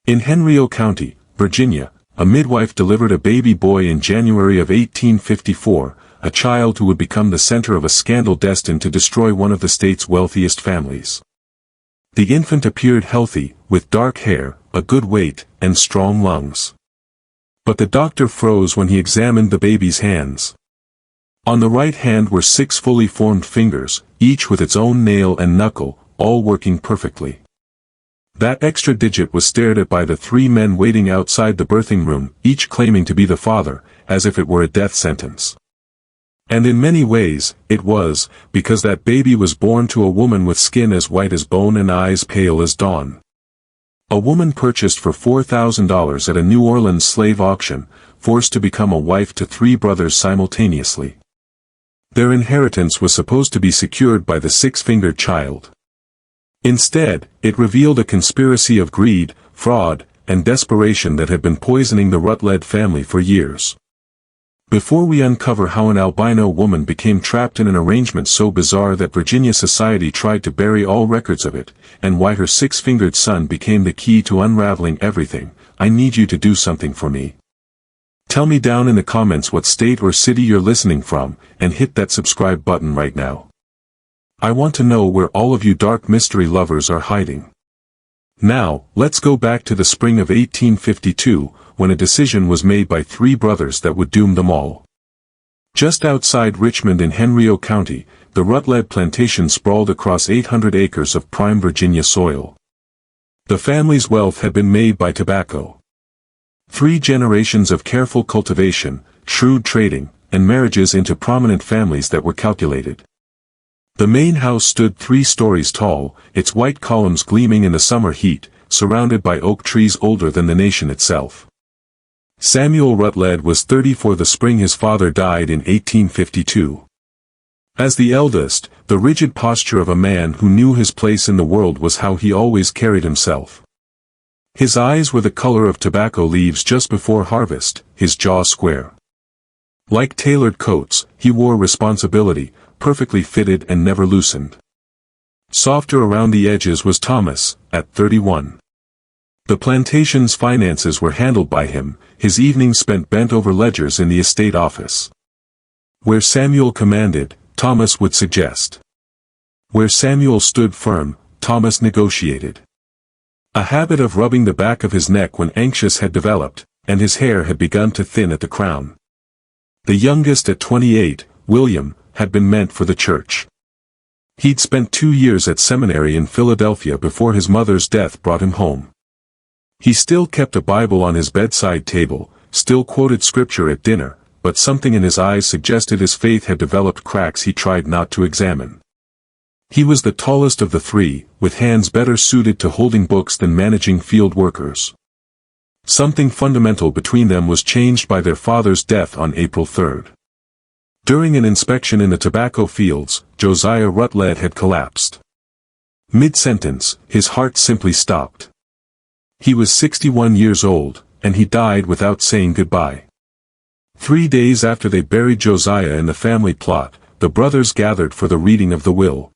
In Henrio County, Virginia, a midwife delivered a baby boy in January of 1854, a child who would become the center of a scandal destined to destroy one of the state's wealthiest families. The infant appeared healthy, with dark hair, a good weight, and strong lungs. But the doctor froze when he examined the baby's hands. On the right hand were 6 fully formed fingers, each with its own nail and knuckle, all working perfectly. That extra digit was stared at by the 3 men waiting outside the birthing room, each claiming to be the father, as if it were a death sentence. And in many ways, it was, because that baby was born to a woman with skin as white as bone and eyes pale as dawn. A woman purchased for $4,000 at a New Orleans slave auction, forced to become a wife to 3 brothers simultaneously. Their inheritance was supposed to be secured by the 6-fingered child. Instead, it revealed a conspiracy of greed, fraud, and desperation that had been poisoning the Rutledge family for years. Before we uncover how an albino woman became trapped in an arrangement so bizarre that Virginia society tried to bury all records of it, and why her 6-fingered son became the key to unraveling everything, I need you to do something for me. Tell me down in the comments what state or city you're listening from, and hit that subscribe button right now. I want to know where all of you dark mystery lovers are hiding. Now, let's go back to the spring of 1852, when a decision was made by 3 brothers that would doom them all. Just outside Richmond in Henrio County, the Rutledge plantation sprawled across 800 acres of prime Virginia soil. The family's wealth had been made by tobacco. 3 generations of careful cultivation, shrewd trading, and marriages into prominent families that were calculated. The main house stood 3 stories tall, its white columns gleaming in the summer heat, surrounded by oak trees older than the nation itself. Samuel Rutledge was 34 the spring his father died in 1852. As the eldest, the rigid posture of a man who knew his place in the world was how he always carried himself. His eyes were the color of tobacco leaves just before harvest, his jaw square. Like tailored coats, he wore responsibility, perfectly fitted and never loosened. Softer around the edges was Thomas, at 31. The plantation's finances were handled by him, his evenings spent bent over ledgers in the estate office. Where Samuel commanded, Thomas would suggest. Where Samuel stood firm, Thomas negotiated. A habit of rubbing the back of his neck when anxious had developed, and his hair had begun to thin at the crown. The youngest at 28, William, had been meant for the church. He'd spent 2 years at seminary in Philadelphia before his mother's death brought him home. He still kept a Bible on his bedside table, still quoted scripture at dinner, but something in his eyes suggested his faith had developed cracks he tried not to examine. He was the tallest of the 3, with hands better suited to holding books than managing field workers. Something fundamental between them was changed by their father's death on April 3. During an inspection in the tobacco fields, Josiah Rutledge had collapsed. Mid-sentence, his heart simply stopped. He was 61 years old, and he died without saying goodbye. 3 days after they buried Josiah in the family plot, the brothers gathered for the reading of the will.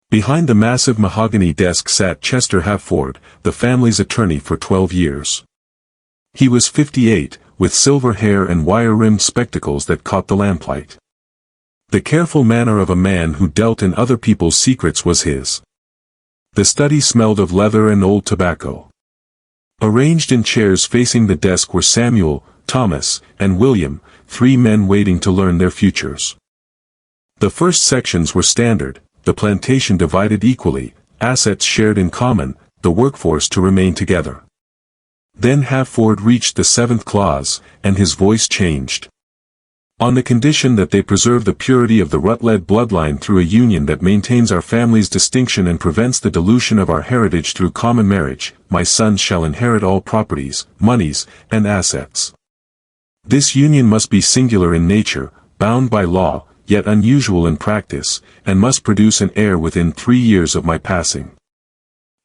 Behind the massive mahogany desk sat Chester Havford, the family's attorney for 12 years. He was 58, with silver hair and wire-rimmed spectacles that caught the lamplight. The careful manner of a man who dealt in other people's secrets was his. The study smelled of leather and old tobacco. Arranged in chairs facing the desk were Samuel, Thomas, and William, 3 men waiting to learn their futures. The first sections were standard, the plantation divided equally, assets shared in common, the workforce to remain together. Then Havford reached the 7th clause, and his voice changed. On the condition that they preserve the purity of the Rutledge bloodline through a union that maintains our family's distinction and prevents the dilution of our heritage through common marriage, my sons shall inherit all properties, monies, and assets. This union must be singular in nature, bound by law, yet unusual in practice, and must produce an heir within 3 years of my passing.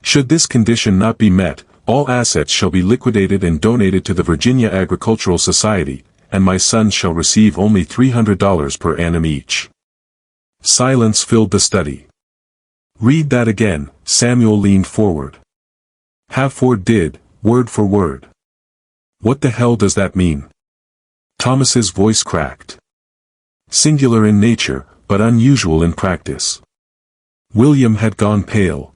Should this condition not be met, all assets shall be liquidated and donated to the Virginia Agricultural Society, and my sons shall receive only $300 per annum each. Silence filled the study. Read that again, Samuel leaned forward. Havford did, word for word. What the hell does that mean? Thomas's voice cracked. Singular in nature, but unusual in practice. William had gone pale.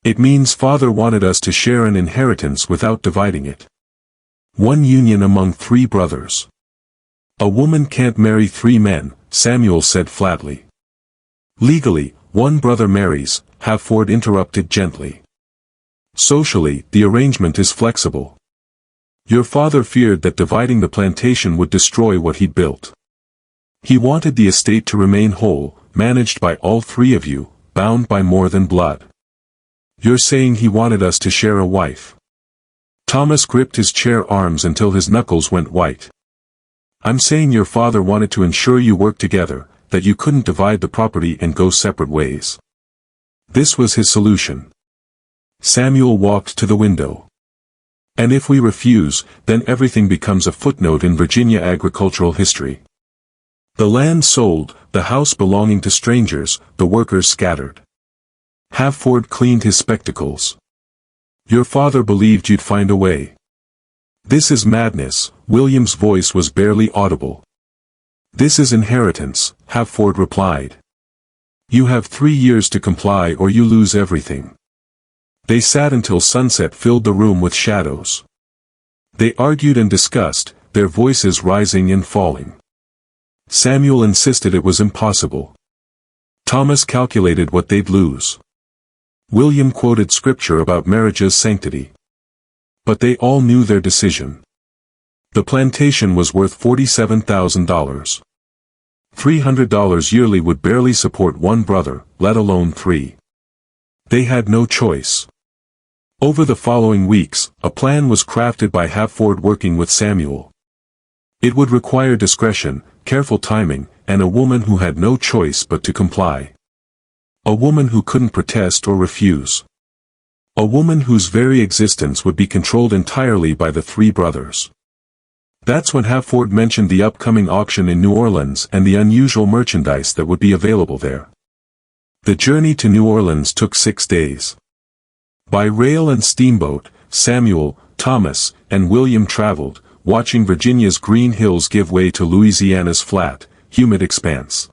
It means Father wanted us to share an inheritance without dividing it. One union among 3 brothers. A woman can't marry 3 men, Samuel said flatly. Legally, 1 brother marries, Halford interrupted gently. Socially, the arrangement is flexible. Your father feared that dividing the plantation would destroy what he'd built. He wanted the estate to remain whole, managed by all 3 of you, bound by more than blood. You're saying he wanted us to share a wife. Thomas gripped his chair arms until his knuckles went white. I'm saying your father wanted to ensure you worked together, that you couldn't divide the property and go separate ways. This was his solution. Samuel walked to the window. And if we refuse, then everything becomes a footnote in Virginia agricultural history. The land sold, the house belonging to strangers, the workers scattered. Halford cleaned his spectacles. Your father believed you'd find a way. This is madness, William's voice was barely audible. This is inheritance, Halford replied. You have 3 years to comply or you lose everything. They sat until sunset filled the room with shadows. They argued and discussed, their voices rising and falling. Samuel insisted it was impossible. Thomas calculated what they'd lose. William quoted scripture about marriage's sanctity. But they all knew their decision. The plantation was worth $47,000. $300 yearly would barely support 1 brother, let alone 3. They had no choice. Over the following weeks, a plan was crafted by Halford working with Samuel. It would require discretion, careful timing, and a woman who had no choice but to comply. A woman who couldn't protest or refuse. A woman whose very existence would be controlled entirely by the 3 brothers. That's when Halford mentioned the upcoming auction in New Orleans and the unusual merchandise that would be available there. The journey to New Orleans took 6 days. By rail and steamboat, Samuel, Thomas, and William traveled, watching Virginia's green hills give way to Louisiana's flat, humid expanse.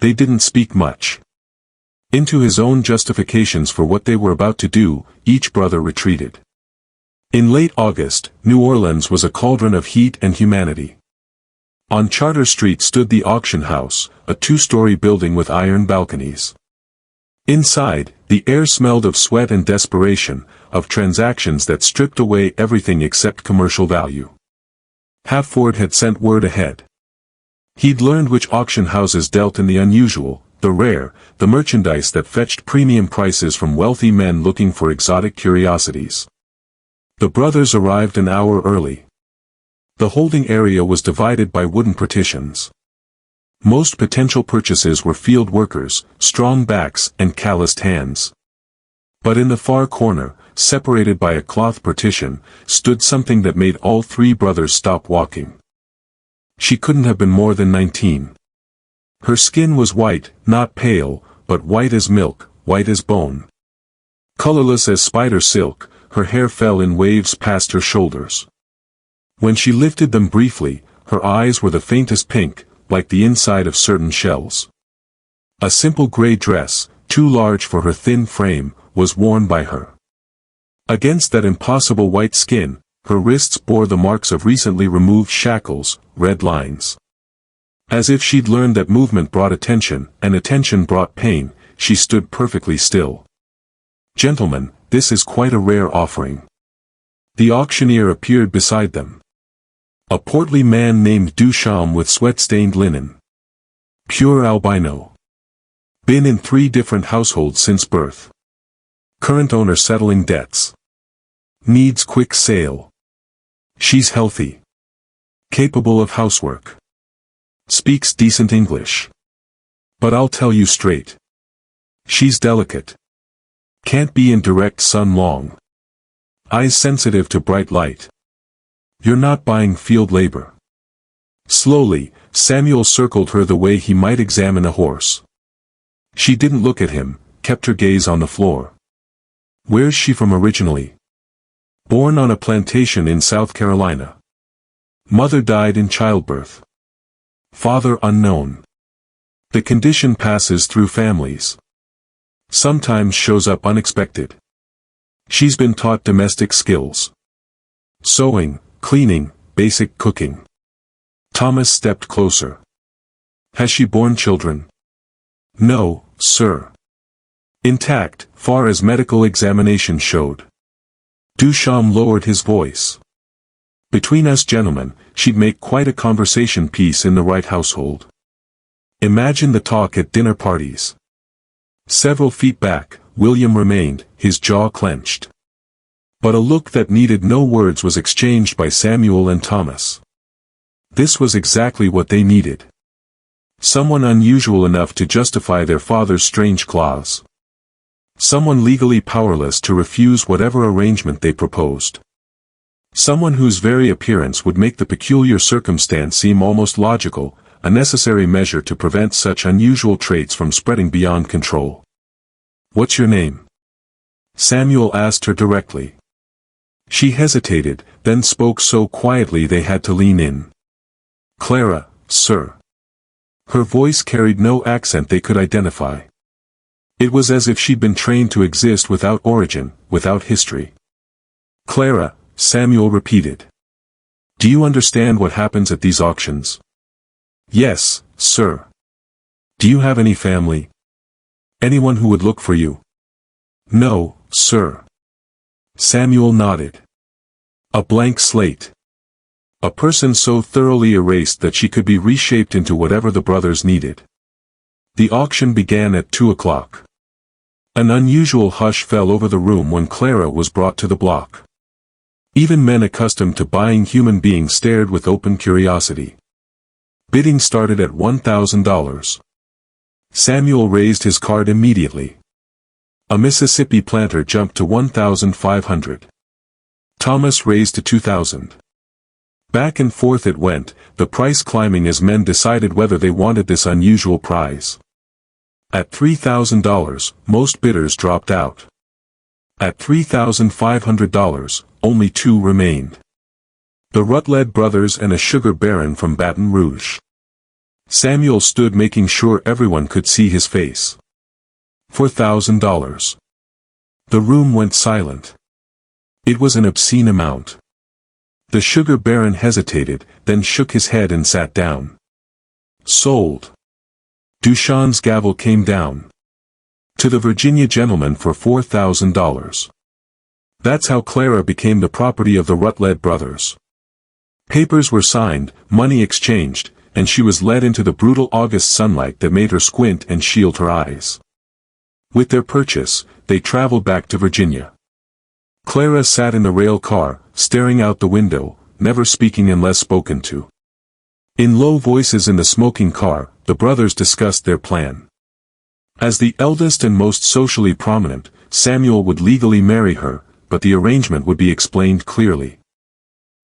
They didn't speak much. Into his own justifications for what they were about to do, each brother retreated. In late August, New Orleans was a cauldron of heat and humanity. On Charter Street stood the auction house, a 2-story building with iron balconies. Inside, the air smelled of sweat and desperation, of transactions that stripped away everything except commercial value. Halford had sent word ahead. He'd learned which auction houses dealt in the unusual, the rare, the merchandise that fetched premium prices from wealthy men looking for exotic curiosities. The brothers arrived an hour early. The holding area was divided by wooden partitions. Most potential purchases were field workers, strong backs and calloused hands. But in the far corner, separated by a cloth partition, stood something that made all 3 brothers stop walking. She couldn't have been more than 19. Her skin was white, not pale, but white as milk, white as bone. Colorless as spider silk, her hair fell in waves past her shoulders. When she lifted them briefly, her eyes were the faintest pink, like the inside of certain shells. A simple gray dress, too large for her thin frame, was worn by her. Against that impossible white skin, her wrists bore the marks of recently removed shackles, red lines. As if she'd learned that movement brought attention, and attention brought pain, she stood perfectly still. Gentlemen, this is quite a rare offering. The auctioneer appeared beside them. A portly man named Duchamp with sweat-stained linen. Pure albino. Been in 3 different households since birth. Current owner settling debts. Needs quick sale. She's healthy. Capable of housework. Speaks decent English. But I'll tell you straight. She's delicate. Can't be in direct sun long. Eyes sensitive to bright light. You're not buying field labor. Slowly, Samuel circled her the way he might examine a horse. She didn't look at him, kept her gaze on the floor. Where's she from originally? Born on a plantation in South Carolina. Mother died in childbirth. Father unknown. The condition passes through families. Sometimes shows up unexpected. She's been taught domestic skills. Sewing, cleaning, basic cooking. Thomas stepped closer. Has she borne children? No, sir. Intact, far as medical examination showed. Duchamp lowered his voice. Between us gentlemen, she'd make quite a conversation piece in the right household. Imagine the talk at dinner parties. Several feet back, William remained, his jaw clenched. But a look that needed no words was exchanged by Samuel and Thomas. This was exactly what they needed. Someone unusual enough to justify their father's strange clause. Someone legally powerless to refuse whatever arrangement they proposed. Someone whose very appearance would make the peculiar circumstance seem almost logical, a necessary measure to prevent such unusual traits from spreading beyond control. What's your name? Samuel asked her directly. She hesitated, then spoke so quietly they had to lean in. Clara, sir. Her voice carried no accent they could identify. It was as if she'd been trained to exist without origin, without history. Clara, Samuel repeated. Do you understand what happens at these auctions? Yes, sir. Do you have any family? Anyone who would look for you? No, sir. Samuel nodded. A blank slate. A person so thoroughly erased that she could be reshaped into whatever the brothers needed. The auction began at 2 o'clock. An unusual hush fell over the room when Clara was brought to the block. Even men accustomed to buying human beings stared with open curiosity. Bidding started at $1,000. Samuel raised his card immediately. A Mississippi planter jumped to $1,500. Thomas raised to $2,000. Back and forth it went, the price climbing as men decided whether they wanted this unusual prize. At $3,000, most bidders dropped out. At $3,500, only 2 remained. The Rutledge brothers and a sugar baron from Baton Rouge. Samuel stood making sure everyone could see his face. $4,000. The room went silent. It was an obscene amount. The sugar baron hesitated, then shook his head and sat down. Sold. Duchamp's gavel came down. To the Virginia gentleman for $4,000. That's how Clara became the property of the Rutledge brothers. Papers were signed, money exchanged, and she was led into the brutal August sunlight that made her squint and shield her eyes. With their purchase, they traveled back to Virginia. Clara sat in the rail car, staring out the window, never speaking unless spoken to. In low voices in the smoking car, the brothers discussed their plan. As the eldest and most socially prominent, Samuel would legally marry her, but the arrangement would be explained clearly.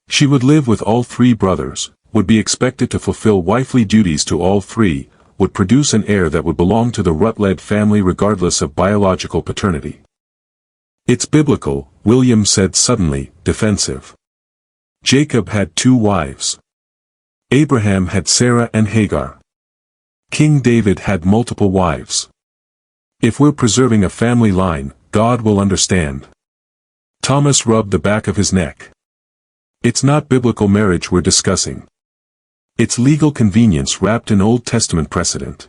She would live with all 3 brothers, would be expected to fulfill wifely duties to all 3, would produce an heir that would belong to the Rutledge family regardless of biological paternity. It's biblical, William said suddenly, defensive. Jacob had 2 wives. Abraham had Sarah and Hagar. King David had multiple wives. If we're preserving a family line, God will understand. Thomas rubbed the back of his neck. It's not biblical marriage we're discussing. It's legal convenience wrapped in Old Testament precedent.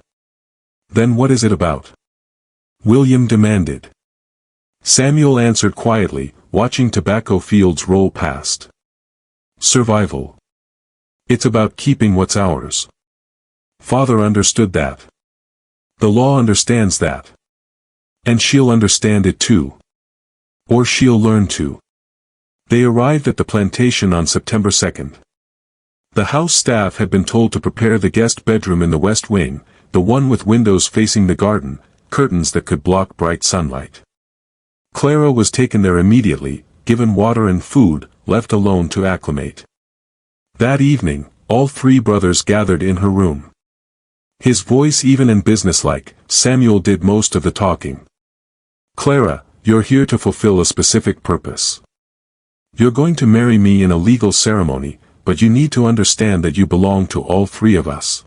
Then what is it about? William demanded. Samuel answered quietly, watching tobacco fields roll past. Survival. It's about keeping what's ours. Father understood that. The law understands that. And she'll understand it too. Or she'll learn to. They arrived at the plantation on September 2nd. The house staff had been told to prepare the guest bedroom in the west wing, the one with windows facing the garden, curtains that could block bright sunlight. Clara was taken there immediately, given water and food, left alone to acclimate. That evening, all 3 brothers gathered in her room. His voice even and businesslike, Samuel did most of the talking. Clara, you're here to fulfill a specific purpose. You're going to marry me in a legal ceremony, but you need to understand that you belong to all three of us.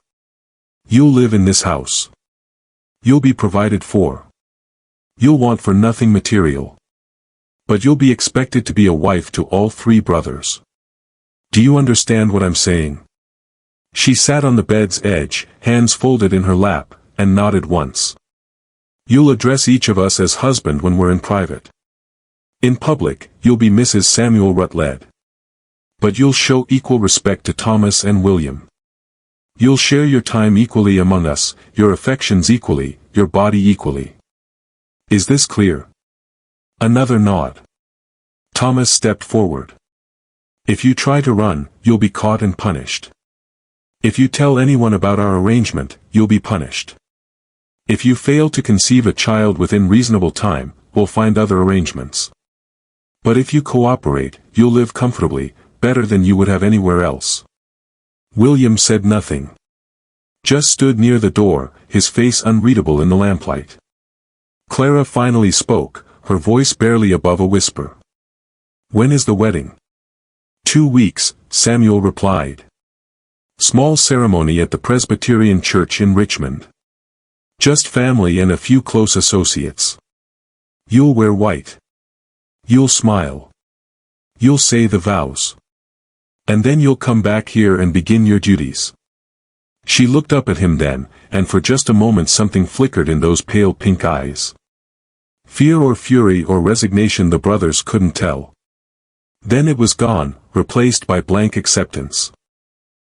You'll live in this house. You'll be provided for. You'll want for nothing material. But you'll be expected to be a wife to all three brothers. Do you understand what I'm saying? She sat on the bed's edge, hands folded in her lap, and nodded once. You'll address each of us as husband when we're in private. In public, you'll be Mrs. Samuel Rutledge. But you'll show equal respect to Thomas and William. You'll share your time equally among us, your affections equally, your body equally. Is this clear? Another nod. Thomas stepped forward. If you try to run, you'll be caught and punished. If you tell anyone about our arrangement, you'll be punished. If you fail to conceive a child within reasonable time, we'll find other arrangements. But if you cooperate, you'll live comfortably, better than you would have anywhere else. William said nothing. Just stood near the door, his face unreadable in the lamplight. Clara finally spoke, her voice barely above a whisper. When is the wedding? 2 weeks, Samuel replied. Small ceremony at the Presbyterian Church in Richmond. Just family and a few close associates. You'll wear white. You'll smile. You'll say the vows. And then you'll come back here and begin your duties. She looked up at him then, and for just a moment something flickered in those pale pink eyes. Fear or fury or resignation the brothers couldn't tell. Then it was gone, replaced by blank acceptance.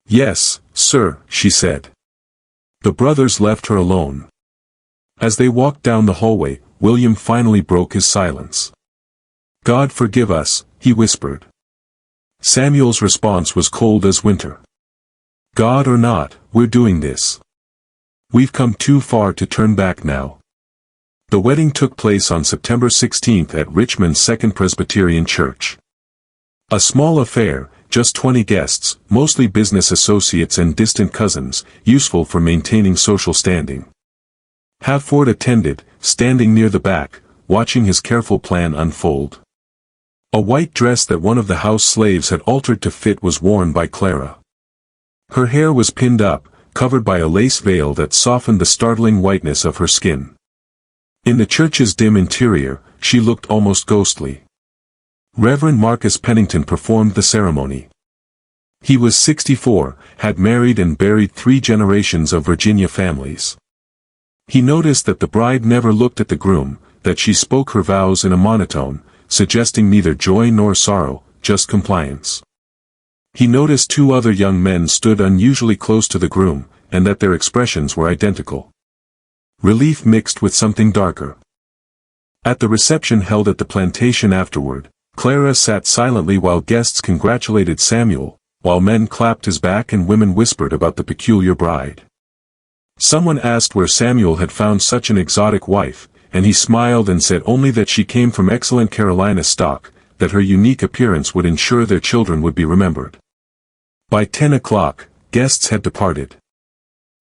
Yes, sir, she said. The brothers left her alone. As they walked down the hallway, William finally broke his silence. God forgive us, he whispered. Samuel's response was cold as winter. God or not, we're doing this. We've come too far to turn back now. The wedding took place on September 16th at Richmond's Second Presbyterian Church. A small affair, just 20 guests, mostly business associates and distant cousins, useful for maintaining social standing. Havford attended, standing near the back, watching his careful plan unfold. A white dress that one of the house slaves had altered to fit was worn by Clara. Her hair was pinned up, covered by a lace veil that softened the startling whiteness of her skin. In the church's dim interior, she looked almost ghostly. Reverend Marcus Pennington performed the ceremony. He was 64, had married and buried 3 generations of Virginia families. He noticed that the bride never looked at the groom, that she spoke her vows in a monotone, suggesting neither joy nor sorrow, just compliance. He noticed 2 other young men stood unusually close to the groom, and that their expressions were identical. Relief mixed with something darker. At the reception held at the plantation afterward, Clara sat silently while guests congratulated Samuel, while men clapped his back and women whispered about the peculiar bride. Someone asked where Samuel had found such an exotic wife, and he smiled and said only that she came from excellent Carolina stock, that her unique appearance would ensure their children would be remembered. By 10 o'clock, guests had departed.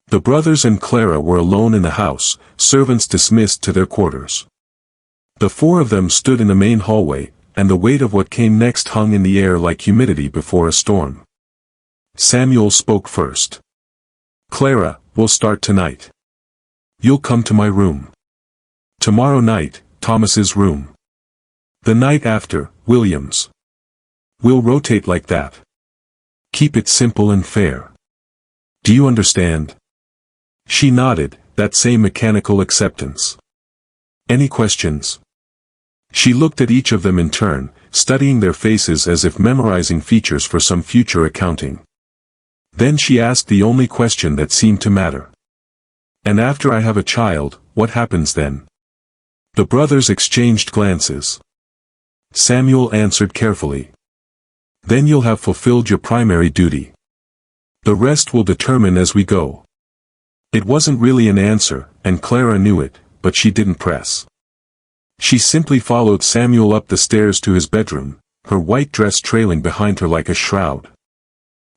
The brothers and Clara were alone in the house, servants dismissed to their quarters. The 4 of them stood in the main hallway, and the weight of what came next hung in the air like humidity before a storm. Samuel spoke first. Clara, we'll start tonight. You'll come to my room. Tomorrow night, Thomas's room. The night after, William's. We'll rotate like that. Keep it simple and fair. Do you understand? She nodded, that same mechanical acceptance. Any questions? She looked at each of them in turn, studying their faces as if memorizing features for some future accounting. Then she asked the only question that seemed to matter. And after I have a child, what happens then? The brothers exchanged glances. Samuel answered carefully. Then you'll have fulfilled your primary duty. The rest will determine as we go. It wasn't really an answer, and Clara knew it, but she didn't press. She simply followed Samuel up the stairs to his bedroom, her white dress trailing behind her like a shroud.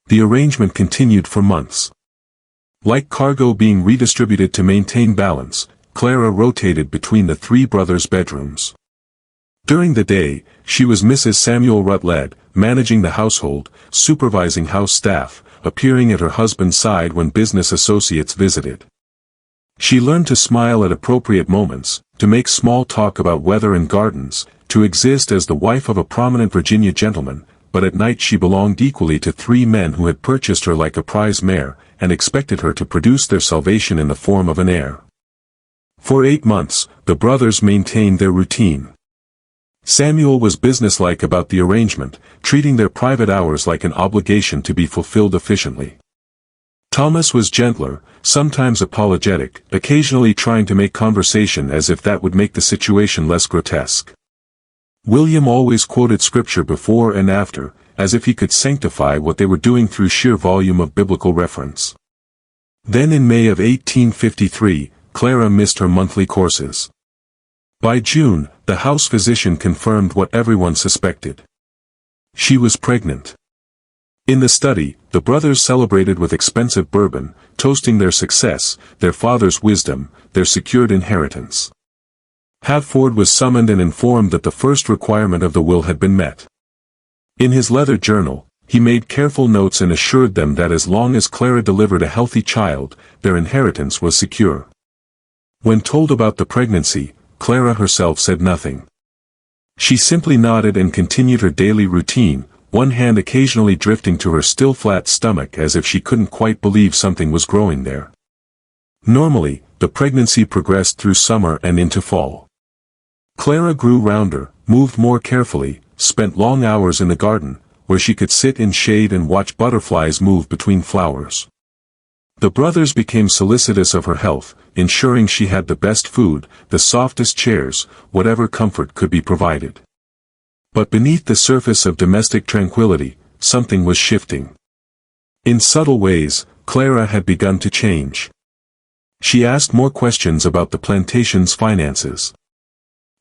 The arrangement continued for months. Like cargo being redistributed to maintain balance, Clara rotated between the 3 brothers' bedrooms. During the day, she was Mrs. Samuel Rutledge, managing the household, supervising house staff, appearing at her husband's side when business associates visited. She learned to smile at appropriate moments, to make small talk about weather and gardens, to exist as the wife of a prominent Virginia gentleman, but at night she belonged equally to three men who had purchased her like a prize mare, and expected her to produce their salvation in the form of an heir. For 8 months, the brothers maintained their routine. Samuel was businesslike about the arrangement, treating their private hours like an obligation to be fulfilled efficiently. Thomas was gentler, sometimes apologetic, occasionally trying to make conversation as if that would make the situation less grotesque. William always quoted scripture before and after, as if he could sanctify what they were doing through sheer volume of biblical reference. Then in May of 1853, Clara missed her monthly courses. By June, the house physician confirmed what everyone suspected. She was pregnant. In the study, the brothers celebrated with expensive bourbon, toasting their success, their father's wisdom, their secured inheritance. Havford was summoned and informed that the first requirement of the will had been met. In his leather journal, he made careful notes and assured them that as long as Clara delivered a healthy child, their inheritance was secure. When told about the pregnancy, Clara herself said nothing. She simply nodded and continued her daily routine, one hand occasionally drifting to her still flat stomach as if she couldn't quite believe something was growing there. Normally, the pregnancy progressed through summer and into fall. Clara grew rounder, moved more carefully, spent long hours in the garden, where she could sit in shade and watch butterflies move between flowers. The brothers became solicitous of her health, ensuring she had the best food, the softest chairs, whatever comfort could be provided. But beneath the surface of domestic tranquility, something was shifting. In subtle ways, Clara had begun to change. She asked more questions about the plantation's finances.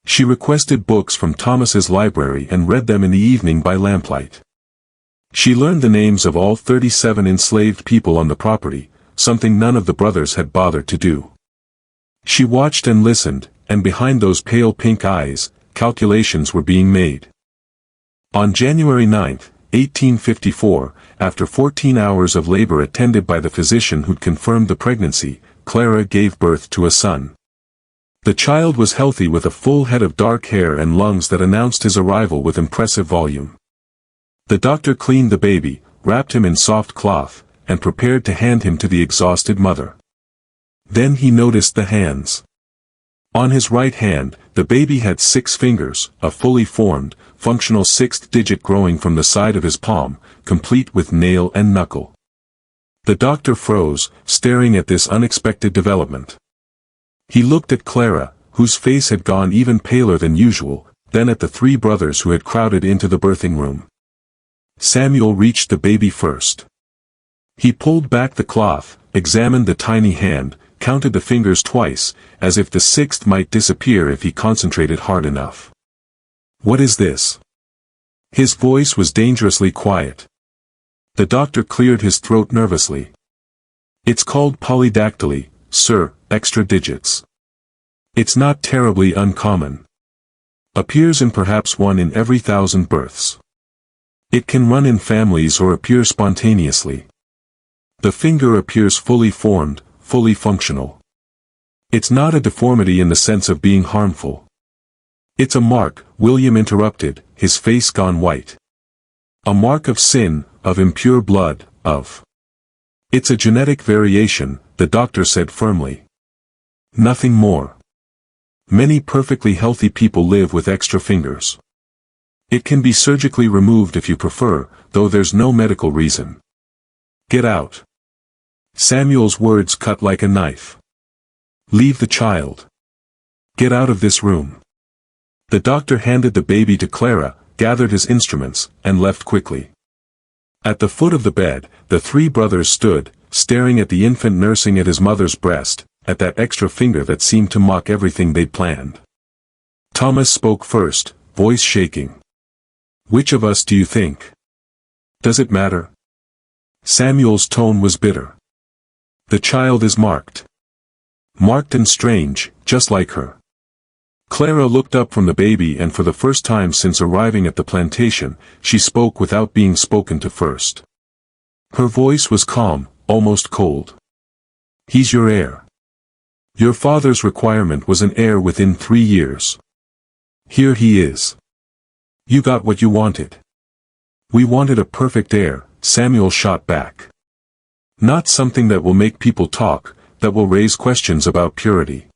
She requested books from Thomas's library and read them in the evening by lamplight. She learned the names of all 37 enslaved people on the property, something none of the brothers had bothered to do. She watched and listened, and behind those pale pink eyes, calculations were being made. On January 9, 1854, after 14 hours of labor attended by the physician who'd confirmed the pregnancy, Clara gave birth to a son. The child was healthy with a full head of dark hair and lungs that announced his arrival with impressive volume. The doctor cleaned the baby, wrapped him in soft cloth, and prepared to hand him to the exhausted mother. Then he noticed the hands. On his right hand, the baby had 6 fingers, a fully formed, functional 6th digit growing from the side of his palm, complete with nail and knuckle. The doctor froze, staring at this unexpected development. He looked at Clara, whose face had gone even paler than usual, then at the 3 brothers who had crowded into the birthing room. Samuel reached the baby first. He pulled back the cloth, examined the tiny hand, counted the fingers twice, as if the 6th might disappear if he concentrated hard enough. "What is this?" His voice was dangerously quiet. The doctor cleared his throat nervously. "It's called polydactyly, sir, extra digits. It's not terribly uncommon. Appears in perhaps 1 in every 1,000 births. It can run in families or appear spontaneously. The finger appears fully formed, fully functional. It's not a deformity in the sense of being harmful. It's a mark," William interrupted, his face gone white. "A mark of sin, of impure blood, of—" "It's a genetic variation," the doctor said firmly. "Nothing more. Many perfectly healthy people live with extra fingers. It can be surgically removed if you prefer, though there's no medical reason. Get out." Samuel's words cut like a knife. "Leave the child. Get out of this room." The doctor handed the baby to Clara, gathered his instruments, and left quickly. At the foot of the bed, the 3 brothers stood, staring at the infant nursing at his mother's breast, at that extra finger that seemed to mock everything they'd planned. Thomas spoke first, voice shaking. "Which of us do you think? Does it matter?" Samuel's tone was bitter. "The child is marked. Marked and strange, just like her. Clara looked up from the baby, and for the first time since arriving at the plantation, she spoke without being spoken to first. Her voice was calm, almost cold. "He's your heir. Your father's requirement was an heir within 3 years. Here he is. You got what you wanted." "We wanted a perfect heir," Samuel shot back. "Not something that will make people talk, that will raise questions about purity."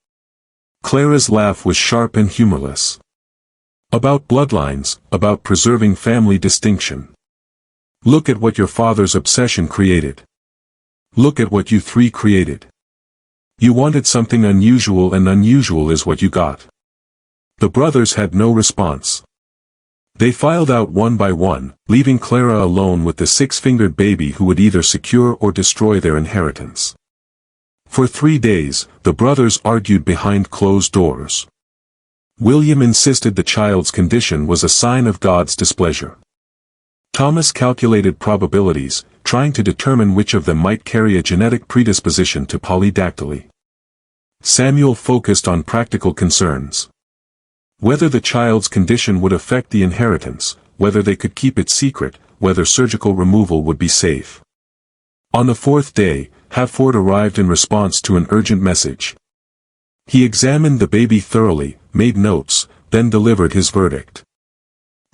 Clara's laugh was sharp and humorless. "About bloodlines, about preserving family distinction. Look at what your father's obsession created. Look at what you three created. You wanted something unusual, and unusual is what you got." The brothers had no response. They filed out one by one, leaving Clara alone with the six-fingered baby who would either secure or destroy their inheritance. For 3 days, the brothers argued behind closed doors. William insisted the child's condition was a sign of God's displeasure. Thomas calculated probabilities, trying to determine which of them might carry a genetic predisposition to polydactyly. Samuel focused on practical concerns. Whether the child's condition would affect the inheritance, whether they could keep it secret, whether surgical removal would be safe. On the 4th day, Halford arrived in response to an urgent message. He examined the baby thoroughly, made notes, then delivered his verdict.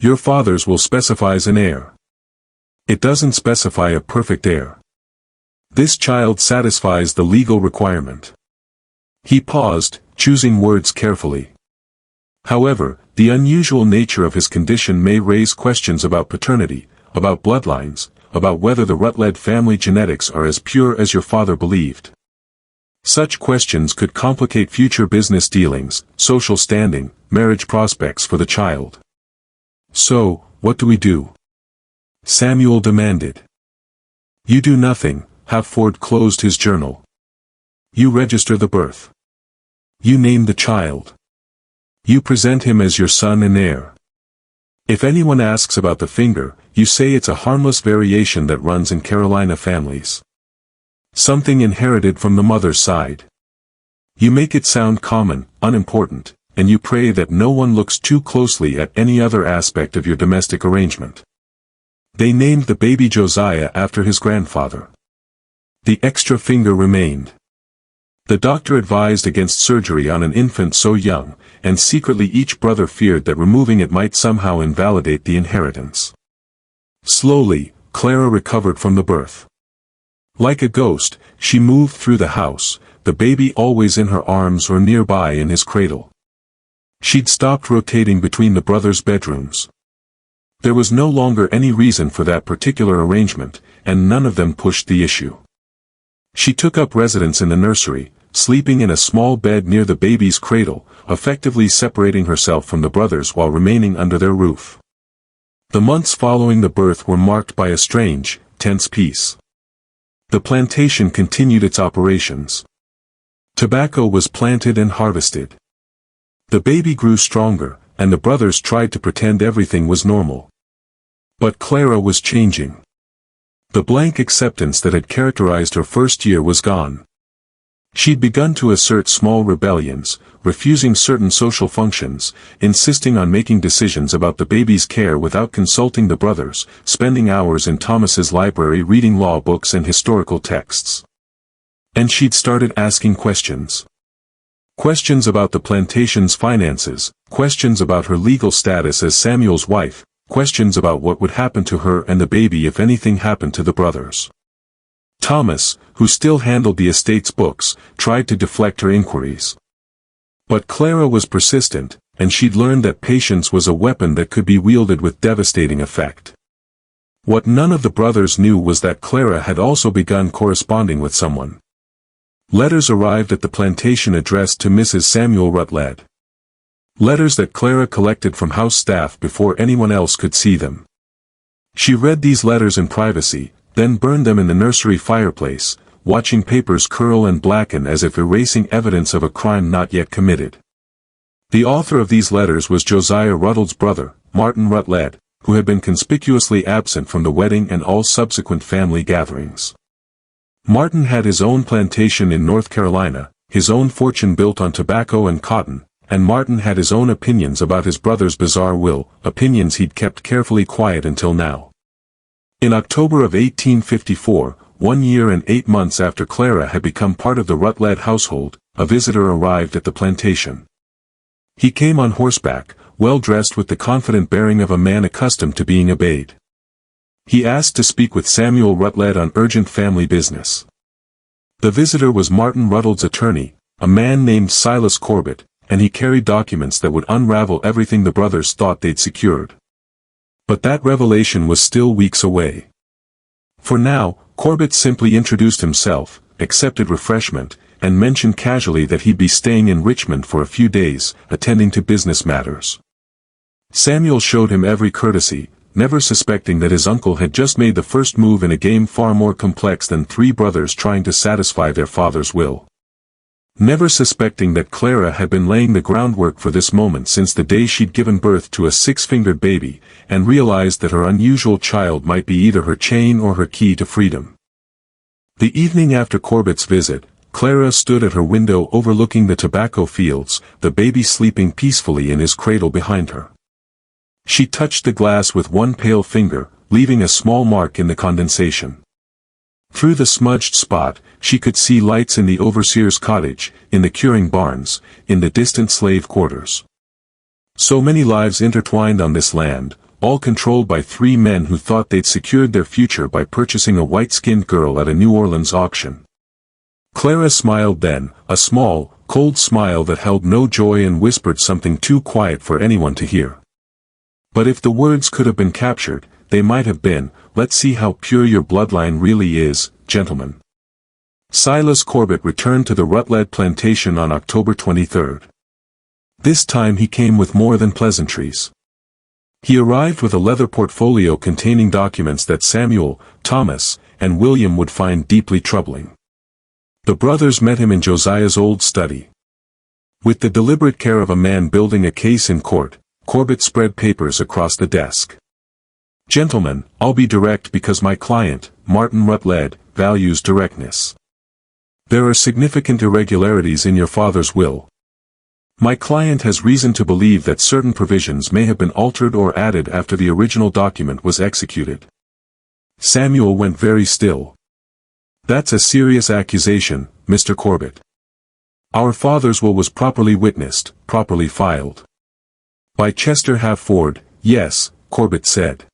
"Your father's will specifies an heir. It doesn't specify a perfect heir. This child satisfies the legal requirement." He paused, choosing words carefully. "However, the unusual nature of his condition may raise questions about paternity, about bloodlines, about whether the Rutledge family genetics are as pure as your father believed. Such questions could complicate future business dealings, social standing, marriage prospects for the child." "So, what do we do?" Samuel demanded. "You do nothing," Halford closed his journal. "You register the birth. You name the child. You present him as your son and heir. If anyone asks about the finger, you say it's a harmless variation that runs in Carolina families. Something inherited from the mother's side. You make it sound common, unimportant, and you pray that no one looks too closely at any other aspect of your domestic arrangement." They named the baby Josiah after his grandfather. The extra finger remained. The doctor advised against surgery on an infant so young, and secretly each brother feared that removing it might somehow invalidate the inheritance. Slowly, Clara recovered from the birth. Like a ghost, she moved through the house, the baby always in her arms or nearby in his cradle. She'd stopped rotating between the brothers' bedrooms. There was no longer any reason for that particular arrangement, and none of them pushed the issue. She took up residence in the nursery, sleeping in a small bed near the baby's cradle, effectively separating herself from the brothers while remaining under their roof. The months following the birth were marked by a strange, tense peace. The plantation continued its operations. Tobacco was planted and harvested. The baby grew stronger, and the brothers tried to pretend everything was normal. But Clara was changing. The blank acceptance that had characterized her first year was gone. She'd begun to assert small rebellions, refusing certain social functions, insisting on making decisions about the baby's care without consulting the brothers, spending hours in Thomas's library reading law books and historical texts. And she'd started asking questions. Questions about the plantation's finances, questions about her legal status as Samuel's wife, questions about what would happen to her and the baby if anything happened to the brothers. Thomas, who still handled the estate's books, tried to deflect her inquiries. But Clara was persistent, and she'd learned that patience was a weapon that could be wielded with devastating effect. What none of the brothers knew was that Clara had also begun corresponding with someone. Letters arrived at the plantation addressed to Mrs. Samuel Rutledge. Letters that Clara collected from house staff before anyone else could see them. She read these letters in privacy, then burned them in the nursery fireplace, watching papers curl and blacken as if erasing evidence of a crime not yet committed. The author of these letters was Josiah Rutledge's brother, Martin Rutledge, who had been conspicuously absent from the wedding and all subsequent family gatherings. Martin had his own plantation in North Carolina, his own fortune built on tobacco and cotton, and Martin had his own opinions about his brother's bizarre will, opinions he'd kept carefully quiet until now. In October of 1854, 1 year and 8 months after Clara had become part of the Rutledge household, a visitor arrived at the plantation. He came on horseback, well dressed with the confident bearing of a man accustomed to being obeyed. He asked to speak with Samuel Rutledge on urgent family business. The visitor was Martin Rutledge's attorney, a man named Silas Corbett, and he carried documents that would unravel everything the brothers thought they'd secured. But that revelation was still weeks away. For now, Corbett simply introduced himself, accepted refreshment, and mentioned casually that he'd be staying in Richmond for a few days, attending to business matters. Samuel showed him every courtesy, never suspecting that his uncle had just made the first move in a game far more complex than three brothers trying to satisfy their father's will. Never suspecting that Clara had been laying the groundwork for this moment since the day she'd given birth to a six-fingered baby, and realized that her unusual child might be either her chain or her key to freedom. The evening after Corbett's visit, Clara stood at her window overlooking the tobacco fields, the baby sleeping peacefully in his cradle behind her. She touched the glass with one pale finger, leaving a small mark in the condensation. Through the smudged spot, she could see lights in the overseer's cottage, in the curing barns, in the distant slave quarters. So many lives intertwined on this land, all controlled by three men who thought they'd secured their future by purchasing a white-skinned girl at a New Orleans auction. Clara smiled then, a small, cold smile that held no joy and whispered something too quiet for anyone to hear. But if the words could have been captured, they might have been, "Let's see how pure your bloodline really is, gentlemen." Silas Corbett returned to the Rutledge plantation on October 23. This time he came with more than pleasantries. He arrived with a leather portfolio containing documents that Samuel, Thomas, and William would find deeply troubling. The brothers met him in Josiah's old study. With the deliberate care of a man building a case in court, Corbett spread papers across the desk. "Gentlemen, I'll be direct because my client, Martin Rutledge, values directness. There are significant irregularities in your father's will. My client has reason to believe that certain provisions may have been altered or added after the original document was executed." Samuel went very still. "That's a serious accusation, Mr. Corbett. Our father's will was properly witnessed, properly filed." "By Chester Halford, yes," Corbett said.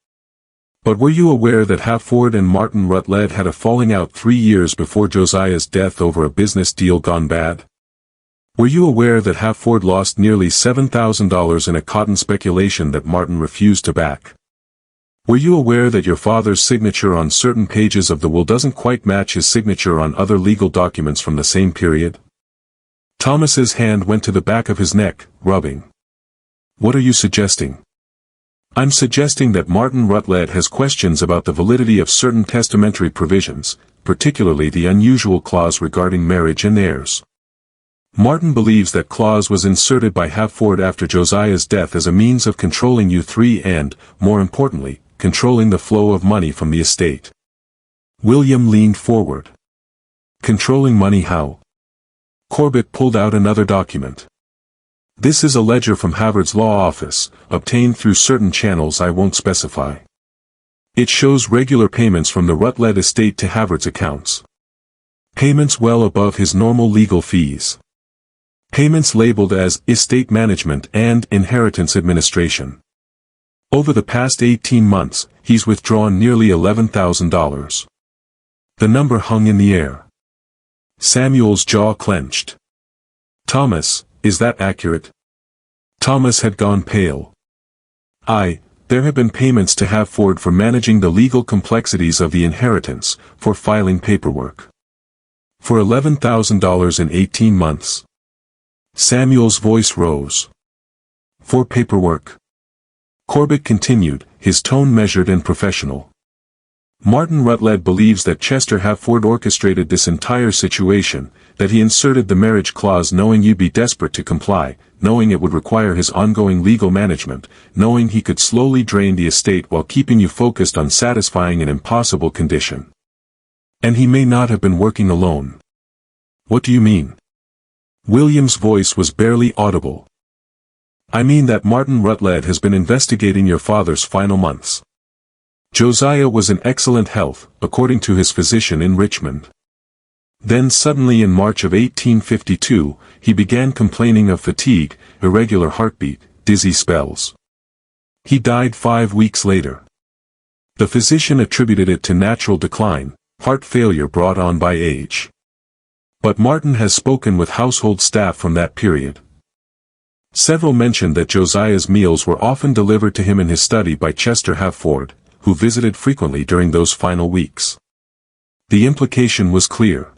"But were you aware that Halford and Martin Rutledge had a falling out 3 years before Josiah's death over a business deal gone bad? Were you aware that Halford lost nearly $7,000 in a cotton speculation that Martin refused to back? Were you aware that your father's signature on certain pages of the will doesn't quite match his signature on other legal documents from the same period?" Thomas's hand went to the back of his neck, rubbing. "What are you suggesting?" "I'm suggesting that Martin Rutledge has questions about the validity of certain testamentary provisions, particularly the unusual clause regarding marriage and heirs. Martin believes that clause was inserted by Halford after Josiah's death as a means of controlling you three and, more importantly, controlling the flow of money from the estate." William leaned forward. "Controlling money how?" Corbett pulled out another document. "This is a ledger from Havard's law office, obtained through certain channels I won't specify. It shows regular payments from the Rutledge estate to Havard's accounts. Payments well above his normal legal fees. Payments labeled as estate management and inheritance administration. Over the past 18 months, he's withdrawn nearly $11,000. The number hung in the air. Samuel's jaw clenched. "Thomas, is that accurate?" Thomas had gone pale. There have been payments to Halford for managing the legal complexities of the inheritance, for filing paperwork. For $11,000 in 18 months. Samuel's voice rose. "For paperwork?" Corbett continued, his tone measured and professional. "Martin Rutledge believes that Chester Halford orchestrated this entire situation, that he inserted the marriage clause knowing you'd be desperate to comply, knowing it would require his ongoing legal management, knowing he could slowly drain the estate while keeping you focused on satisfying an impossible condition. And he may not have been working alone." "What do you mean?" William's voice was barely audible. I mean that Martin Rutledge has been investigating your father's final months. Josiah was in excellent health, according to his physician in Richmond. Then suddenly in March of 1852, he began complaining of fatigue, irregular heartbeat, dizzy spells. He died 5 weeks later. The physician attributed it to natural decline, heart failure brought on by age. But Martin has spoken with household staff from that period. Several mentioned that Josiah's meals were often delivered to him in his study by Chester Havford, who visited frequently during those final weeks. The implication was clear.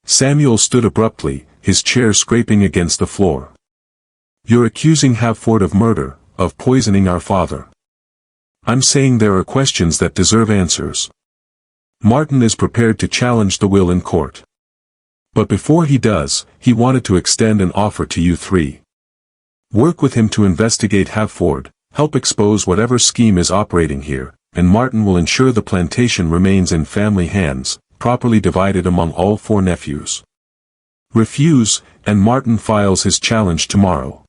Samuel stood abruptly, his chair scraping against the floor. You're accusing Havford of murder, of poisoning our father. I'm saying there are questions that deserve answers. Martin is prepared to challenge the will in court. But before he does, he wanted to extend an offer to you three. Work with him to investigate Havford, help expose whatever scheme is operating here, and Martin will ensure the plantation remains in family hands, properly divided among all 4 nephews. Refuse, and Martin files his challenge tomorrow.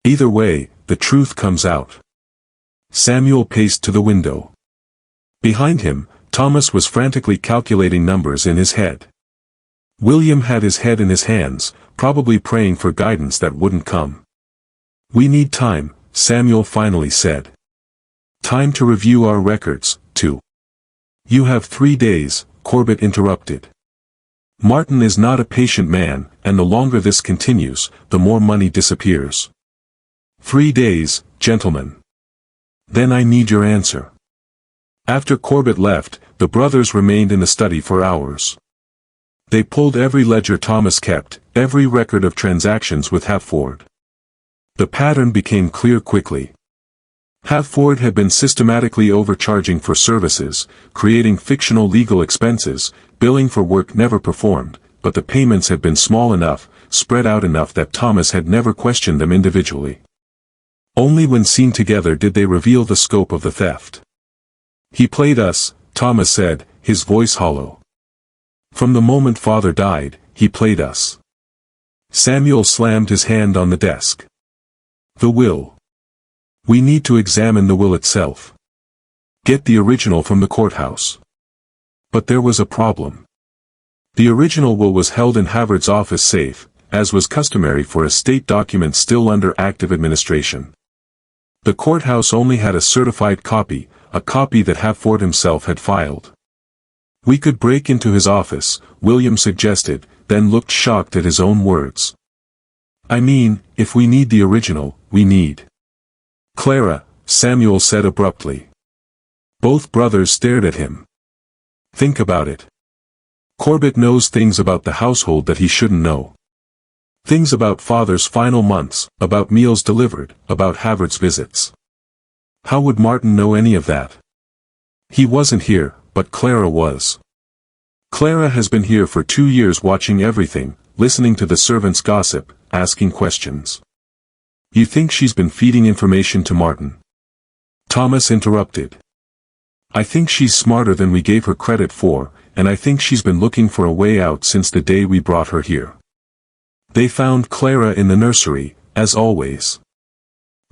Either way, the truth comes out. Samuel paced to the window. Behind him, Thomas was frantically calculating numbers in his head. William had his head in his hands, probably praying for guidance that wouldn't come. We need time, Samuel finally said. Time to review our records, too. You have 3 days, Corbett interrupted. Martin is not a patient man, and the longer this continues, the more money disappears. 3 days, gentlemen. Then I need your answer. After Corbett left, the brothers remained in the study for hours. They pulled every ledger Thomas kept, every record of transactions with Havford. The pattern became clear quickly. Havford had been systematically overcharging for services, creating fictional legal expenses, billing for work never performed, but the payments had been small enough, spread out enough that Thomas had never questioned them individually. Only when seen together did they reveal the scope of the theft. He played us, Thomas said, his voice hollow. From the moment Father died, he played us. Samuel slammed his hand on the desk. The will. We need to examine the will itself. Get the original from the courthouse. But there was a problem. The original will was held in Havford's office safe, as was customary for estate documents still under active administration. The courthouse only had a certified copy, a copy that Havford himself had filed. We could break into his office, William suggested, then looked shocked at his own words. I mean, if we need the original, we need. Clara, Samuel said abruptly. Both brothers stared at him. Think about it. Corbett knows things about the household that he shouldn't know. Things about Father's final months, about meals delivered, about Havford's visits. How would Martin know any of that? He wasn't here, but Clara was. Clara has been here for 2 years watching everything, listening to the servants' gossip, asking questions. You think she's been feeding information to Martin? Thomas interrupted. I think she's smarter than we gave her credit for, and I think she's been looking for a way out since the day we brought her here. They found Clara in the nursery, as always.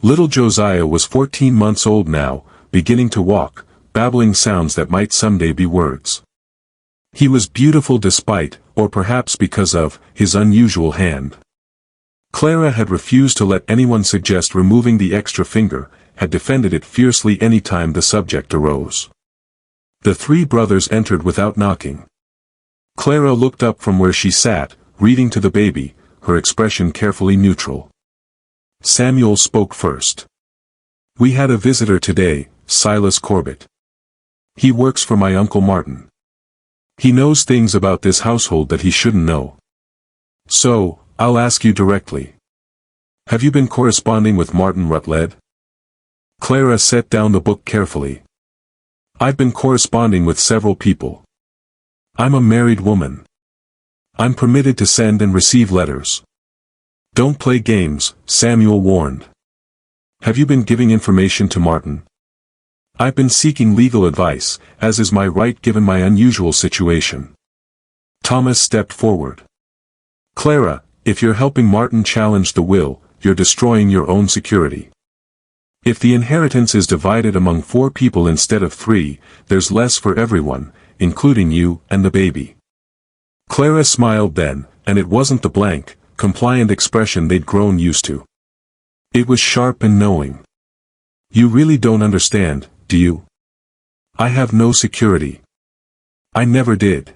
Little Josiah was 14 months old now, beginning to walk, babbling sounds that might someday be words. He was beautiful despite, or perhaps because of, his unusual hand. Clara had refused to let anyone suggest removing the extra finger, had defended it fiercely any time the subject arose. The 3 brothers entered without knocking. Clara looked up from where she sat, reading to the baby, her expression carefully neutral. Samuel spoke first. We had a visitor today, Silas Corbett. He works for my Uncle Martin. He knows things about this household that he shouldn't know. So, I'll ask you directly. Have you been corresponding with Martin Rutledge? Clara set down the book carefully. I've been corresponding with several people. I'm a married woman. I'm permitted to send and receive letters. Don't play games, Samuel warned. Have you been giving information to Martin? I've been seeking legal advice, as is my right given my unusual situation. Thomas stepped forward. Clara, if you're helping Martin challenge the will, you're destroying your own security. If the inheritance is divided among 4 people instead of 3, there's less for everyone, including you and the baby. Clara smiled then, and it wasn't the blank, compliant expression they'd grown used to. It was sharp and knowing. You really don't understand, do you? I have no security. I never did.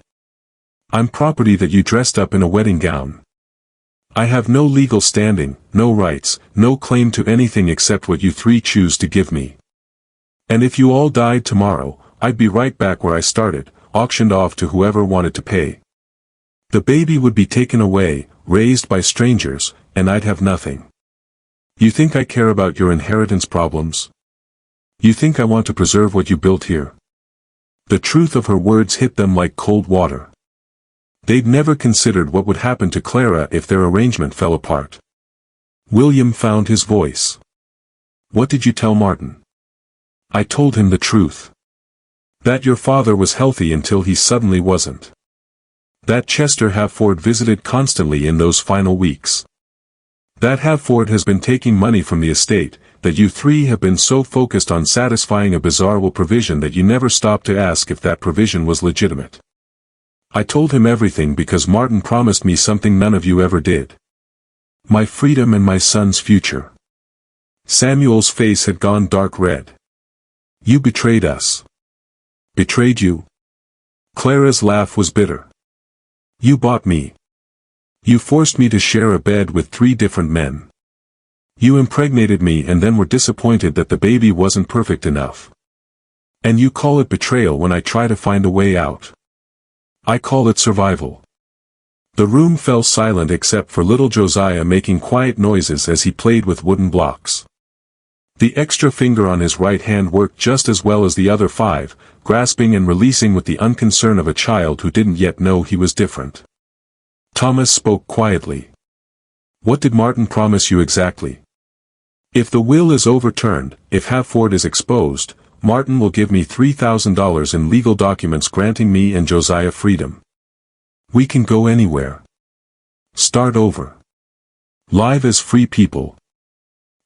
I'm property that you dressed up in a wedding gown. I have no legal standing, no rights, no claim to anything except what you 3 choose to give me. And if you all died tomorrow, I'd be right back where I started, auctioned off to whoever wanted to pay. The baby would be taken away, raised by strangers, and I'd have nothing. You think I care about your inheritance problems? You think I want to preserve what you built here? The truth of her words hit them like cold water. They'd never considered what would happen to Clara if their arrangement fell apart. William found his voice. What did you tell Martin? I told him the truth. That your father was healthy until he suddenly wasn't. That Chester Halford visited constantly in those final weeks. That Halford has been taking money from the estate, that you 3 have been so focused on satisfying a bizarre will provision that you never stopped to ask if that provision was legitimate. I told him everything because Martin promised me something none of you ever did. My freedom and my son's future. Samuel's face had gone dark red. You betrayed us. Betrayed you? Clara's laugh was bitter. You bought me. You forced me to share a bed with 3 different men. You impregnated me and then were disappointed that the baby wasn't perfect enough. And you call it betrayal when I try to find a way out. I call it survival. The room fell silent except for little Josiah making quiet noises as he played with wooden blocks. The extra finger on his right hand worked just as well as the other 5, grasping and releasing with the unconcern of a child who didn't yet know he was different. Thomas spoke quietly. What did Martin promise you exactly? If the will is overturned, if Halford is exposed, Martin will give me $3,000 in legal documents granting me and Josiah freedom. We can go anywhere. Start over. Live as free people.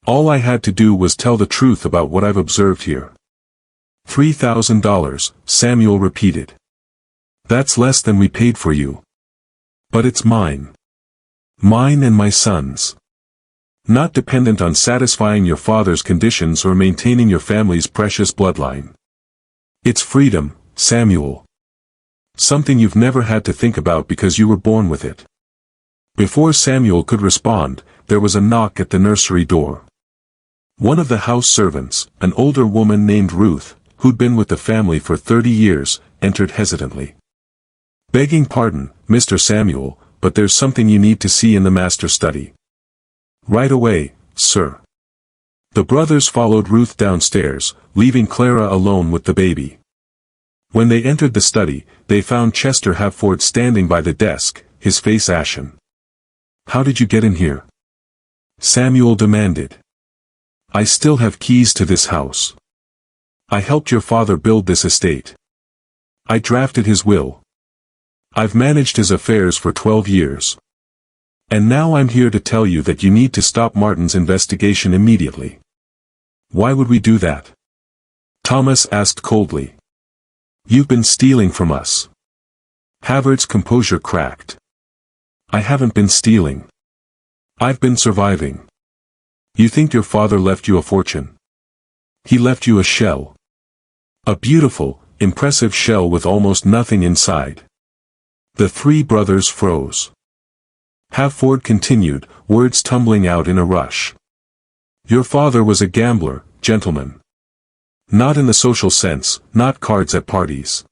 All I had to do was tell the truth about what I've observed here. $3,000, Samuel repeated. That's less than we paid for you. But it's mine. Mine and my son's. Not dependent on satisfying your father's conditions or maintaining your family's precious bloodline. It's freedom, Samuel. Something you've never had to think about because you were born with it. Before Samuel could respond, there was a knock at the nursery door. One of the house servants, an older woman named Ruth, who'd been with the family for 30 years, entered hesitantly. Begging pardon, Mr. Samuel, but there's something you need to see in the master study. Right away, sir. The brothers followed Ruth downstairs, leaving Clara alone with the baby. When they entered the study, they found Chester Halford standing by the desk, his face ashen. How did you get in here? Samuel demanded. I still have keys to this house. I helped your father build this estate. I drafted his will. I've managed his affairs for 12 years. And now I'm here to tell you that you need to stop Martin's investigation immediately. Why would we do that? Thomas asked coldly. You've been stealing from us. Havard's composure cracked. I haven't been stealing. I've been surviving. You think your father left you a fortune? He left you a shell. A beautiful, impressive shell with almost nothing inside. The 3 brothers froze. Halford continued, words tumbling out in a rush. Your father was a gambler, gentlemen. Not in the social sense, not cards at parties.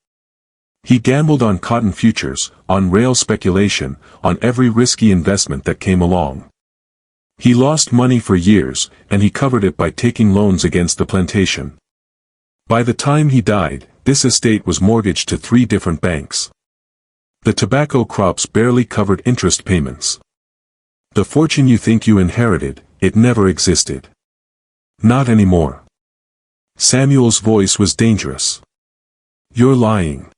He gambled on cotton futures, on rail speculation, on every risky investment that came along. He lost money for years, and he covered it by taking loans against the plantation. By the time he died, this estate was mortgaged to 3 different banks. The tobacco crops barely covered interest payments. The fortune you think you inherited, it never existed. Not anymore. Samuel's voice was dangerous. You're lying.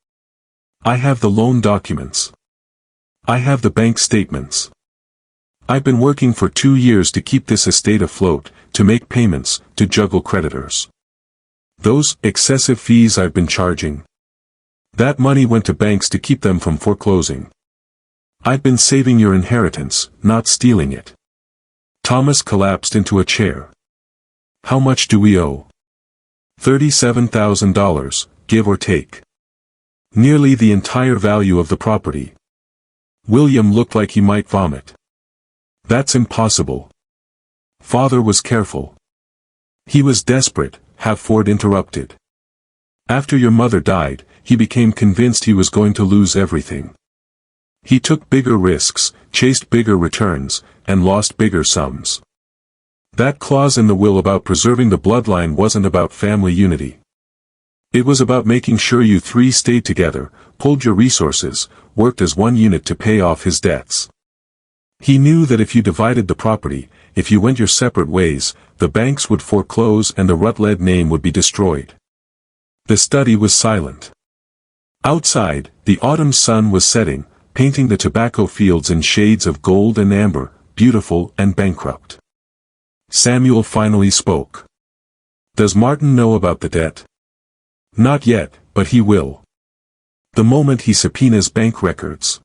I have the loan documents. I have the bank statements. I've been working for 2 years to keep this estate afloat, to make payments, to juggle creditors. Those excessive fees I've been charging. That money went to banks to keep them from foreclosing. I've been saving your inheritance, not stealing it. Thomas collapsed into a chair. How much do we owe? $37,000, give or take. Nearly the entire value of the property. William looked like he might vomit. That's impossible. Father was careful. He was desperate, Halford interrupted. After your mother died, he became convinced he was going to lose everything. He took bigger risks, chased bigger returns, and lost bigger sums. That clause in the will about preserving the bloodline wasn't about family unity. It was about making sure you three stayed together, pulled your resources, worked as one unit to pay off his debts. He knew that if you divided the property, if you went your separate ways, the banks would foreclose and the Rutledge name would be destroyed. The study was silent. Outside, the autumn sun was setting, painting the tobacco fields in shades of gold and amber, beautiful and bankrupt. Samuel finally spoke. Does Martin know about the debt? Not yet, but he will. The moment he subpoenas bank records.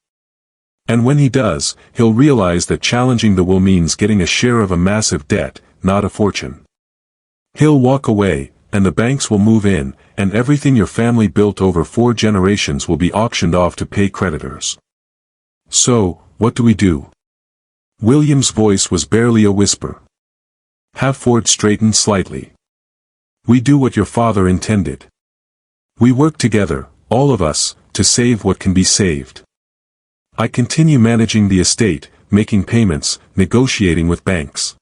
And when he does, he'll realize that challenging the will means getting a share of a massive debt, not a fortune. He'll walk away, and the banks will move in, and everything your family built over 4 generations will be auctioned off to pay creditors. So, what do we do? William's voice was barely a whisper. Halford straightened slightly. We do what your father intended. We work together, all of us, to save what can be saved. I continue managing the estate, making payments, negotiating with banks.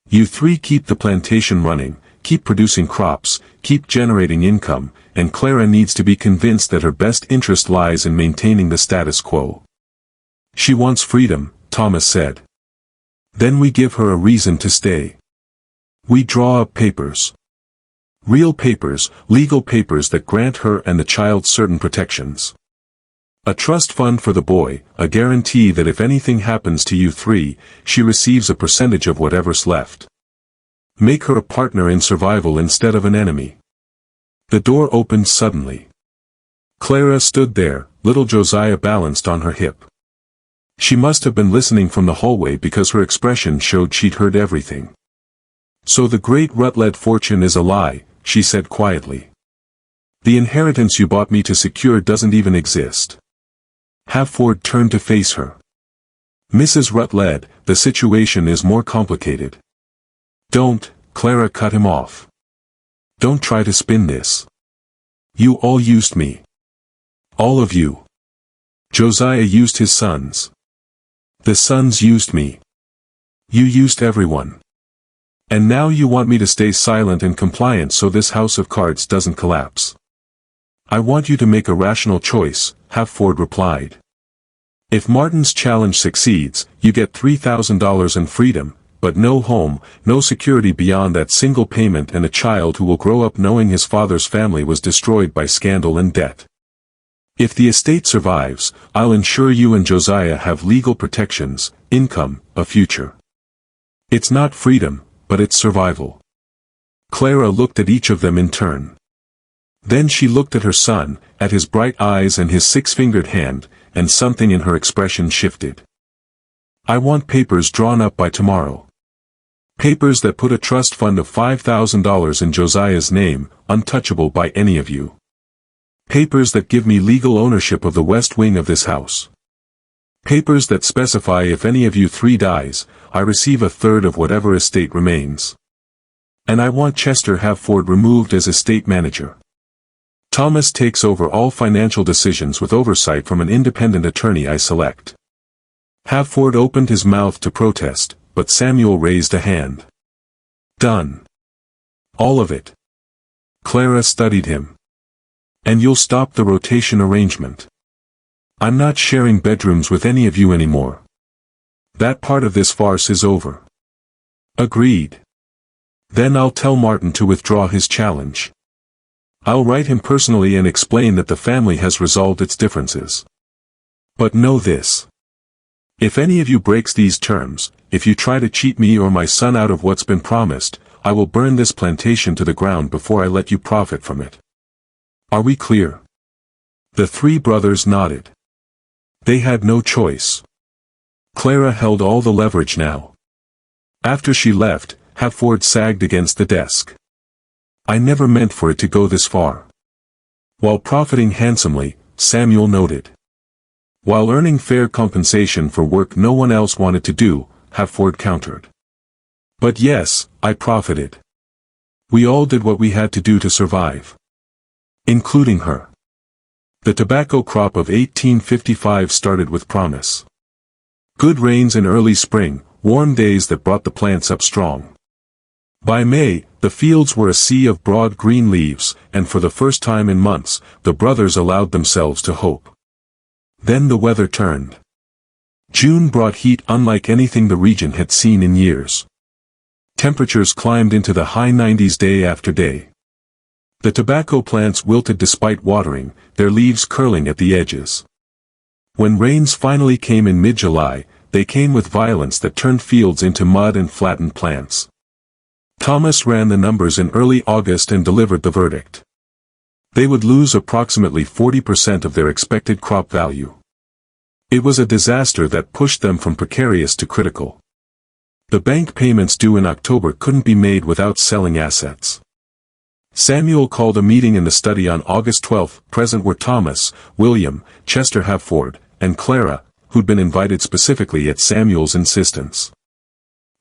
You three keep the plantation running, keep producing crops, keep generating income, and Clara needs to be convinced that her best interest lies in maintaining the status quo. She wants freedom, Thomas said. Then we give her a reason to stay. We draw up papers. Real papers, legal papers that grant her and the child certain protections. A trust fund for the boy, a guarantee that if anything happens to you three, she receives a percentage of whatever's left. Make her a partner in survival instead of an enemy. The door opened suddenly. Clara stood there, little Josiah balanced on her hip. She must have been listening from the hallway because her expression showed she'd heard everything. So the great Rutledge fortune is a lie, she said quietly. The inheritance you bought me to secure doesn't even exist. Halford turned to face her. Mrs. Rutledge, the situation is more complicated. Don't, Clara cut him off. Don't try to spin this. You all used me. All of you. Josiah used his sons. The sons used me. You used everyone. And now you want me to stay silent and compliant so this house of cards doesn't collapse. I want you to make a rational choice, Halford replied. If Martin's challenge succeeds, you get $3,000 and freedom, but no home, no security beyond that single payment and a child who will grow up knowing his father's family was destroyed by scandal and debt. If the estate survives, I'll ensure you and Josiah have legal protections, income, a future. It's not freedom, but it's survival. Clara looked at each of them in turn. Then she looked at her son, at his bright eyes and his 6-fingered hand, and something in her expression shifted. I want papers drawn up by tomorrow. Papers that put a trust fund of $5,000 in Josiah's name, untouchable by any of you. Papers that give me legal ownership of the west wing of this house. Papers that specify if any of you three dies, I receive a third of whatever estate remains. And I want Chester Halford removed as estate manager. Thomas takes over all financial decisions with oversight from an independent attorney I select. Halford opened his mouth to protest, but Samuel raised a hand. Done. All of it. Clara studied him. And you'll stop the rotation arrangement. I'm not sharing bedrooms with any of you anymore. That part of this farce is over. Agreed. Then I'll tell Martin to withdraw his challenge. I'll write him personally and explain that the family has resolved its differences. But know this. If any of you breaks these terms, if you try to cheat me or my son out of what's been promised, I will burn this plantation to the ground before I let you profit from it. Are we clear? The three brothers nodded. They had no choice. Clara held all the leverage now. After she left, Halford sagged against the desk. I never meant for it to go this far. While profiting handsomely, Samuel noted. While earning fair compensation for work no one else wanted to do, Halford countered. But yes, I profited. We all did what we had to do to survive. Including her. The tobacco crop of 1855 started with promise. Good rains in early spring, warm days that brought the plants up strong. By May, the fields were a sea of broad green leaves, and for the first time in months, the brothers allowed themselves to hope. Then the weather turned. June brought heat unlike anything the region had seen in years. Temperatures climbed into the high 90s day after day. The tobacco plants wilted despite watering, their leaves curling at the edges. When rains finally came in mid-July, they came with violence that turned fields into mud and flattened plants. Thomas ran the numbers in early August and delivered the verdict. They would lose approximately 40% of their expected crop value. It was a disaster that pushed them from precarious to critical. The bank payments due in October couldn't be made without selling assets. Samuel called a meeting in the study on August 12. Present were Thomas, William, Chester Halford, and Clara, who'd been invited specifically at Samuel's insistence.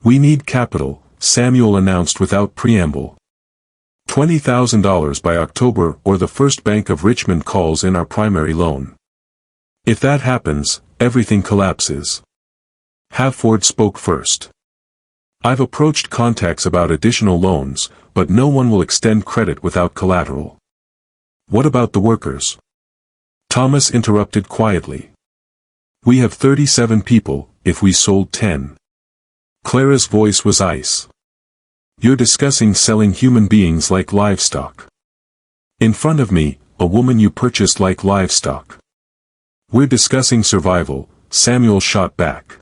We need capital, Samuel announced without preamble. $20,000 by October or the First Bank of Richmond calls in our primary loan. If that happens, everything collapses. Halford spoke first. I've approached contacts about additional loans, but no one will extend credit without collateral. What about the workers? Thomas interrupted quietly. We have 37 people, if we sold 10. Clara's voice was ice. You're discussing selling human beings like livestock. In front of me, a woman you purchased like livestock. We're discussing survival, Samuel shot back.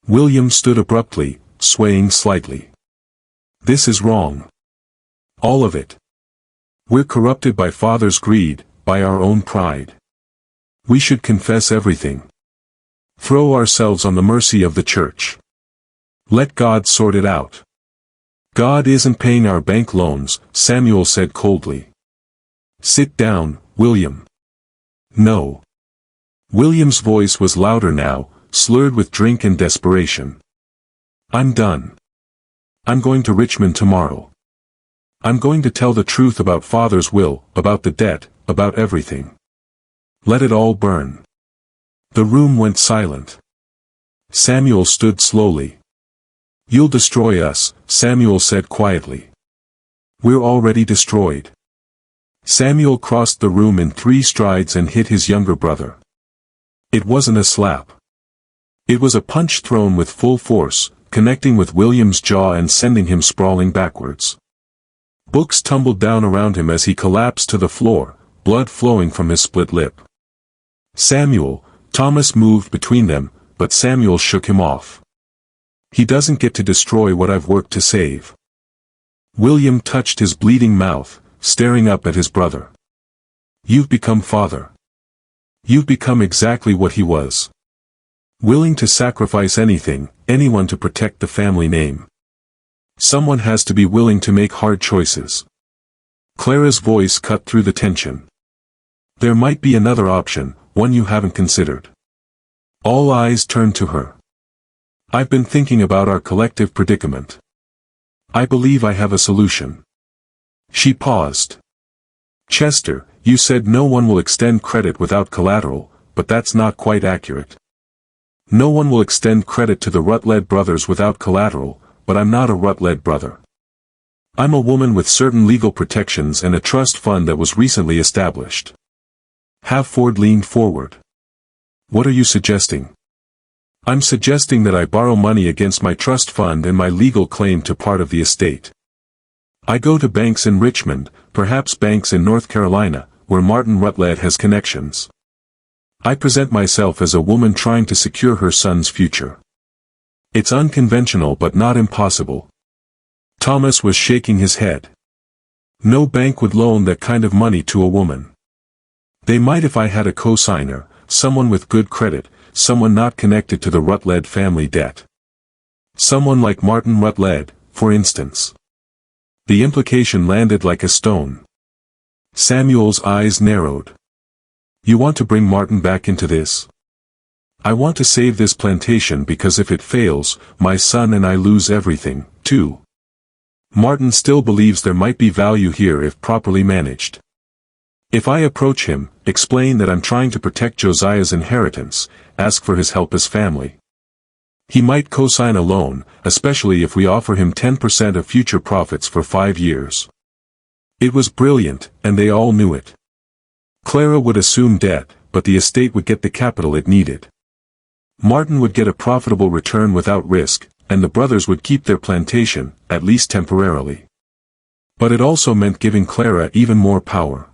William stood abruptly, swaying slightly. This is wrong. All of it. We're corrupted by father's greed, by our own pride. We should confess everything. Throw ourselves on the mercy of the church. Let God sort it out. God isn't paying our bank loans, Samuel said coldly. Sit down, William. No. William's voice was louder now, slurred with drink and desperation. I'm done. I'm going to Richmond tomorrow. I'm going to tell the truth about Father's will, about the debt, about everything. Let it all burn. The room went silent. Samuel stood slowly. You'll destroy us, Samuel said quietly. We're already destroyed. Samuel crossed the room in 3 strides and hit his younger brother. It wasn't a slap. It was a punch thrown with full force, connecting with William's jaw and sending him sprawling backwards. Books tumbled down around him as he collapsed to the floor, blood flowing from his split lip. Thomas moved between them, but Samuel shook him off. He doesn't get to destroy what I've worked to save. William touched his bleeding mouth, staring up at his brother. You've become father. You've become exactly what he was. Willing to sacrifice anything, anyone to protect the family name. Someone has to be willing to make hard choices. Clara's voice cut through the tension. There might be another option, one you haven't considered. All eyes turned to her. I've been thinking about our collective predicament. I believe I have a solution. She paused. Chester, you said no one will extend credit without collateral, but that's not quite accurate. No one will extend credit to the Rutledge brothers without collateral, but I'm not a Rutledge brother. I'm a woman with certain legal protections and a trust fund that was recently established. Halford leaned forward. What are you suggesting? I'm suggesting that I borrow money against my trust fund and my legal claim to part of the estate. I go to banks in Richmond, perhaps banks in North Carolina, where Martin Rutledge has connections. I present myself as a woman trying to secure her son's future. It's unconventional but not impossible. Thomas was shaking his head. No bank would loan that kind of money to a woman. They might if I had a co-signer, someone with good credit, someone not connected to the Rutledge family debt. Someone like Martin Rutledge, for instance. The implication landed like a stone. Samuel's eyes narrowed. You want to bring Martin back into this? I want to save this plantation because if it fails, my son and I lose everything, too. Martin still believes there might be value here if properly managed. If I approach him, explain that I'm trying to protect Josiah's inheritance, ask for his help as family. He might co-sign a loan, especially if we offer him 10% of future profits for 5 years. It was brilliant, and they all knew it. Clara would assume debt, but the estate would get the capital it needed. Martin would get a profitable return without risk, and the brothers would keep their plantation, at least temporarily. But it also meant giving Clara even more power.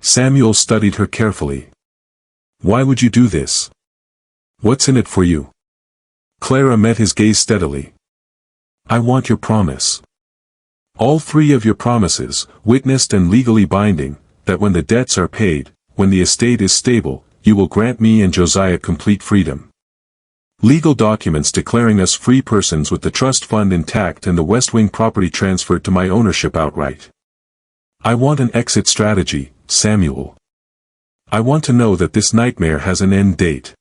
Samuel studied her carefully. Why would you do this? What's in it for you? Clara met his gaze steadily. I want your promise. All 3 of your promises, witnessed and legally binding, that when the debts are paid, when the estate is stable, you will grant me and Josiah complete freedom. Legal documents declaring us free persons with the trust fund intact and the West Wing property transferred to my ownership outright. I want an exit strategy, Samuel. I want to know that this nightmare has an end date.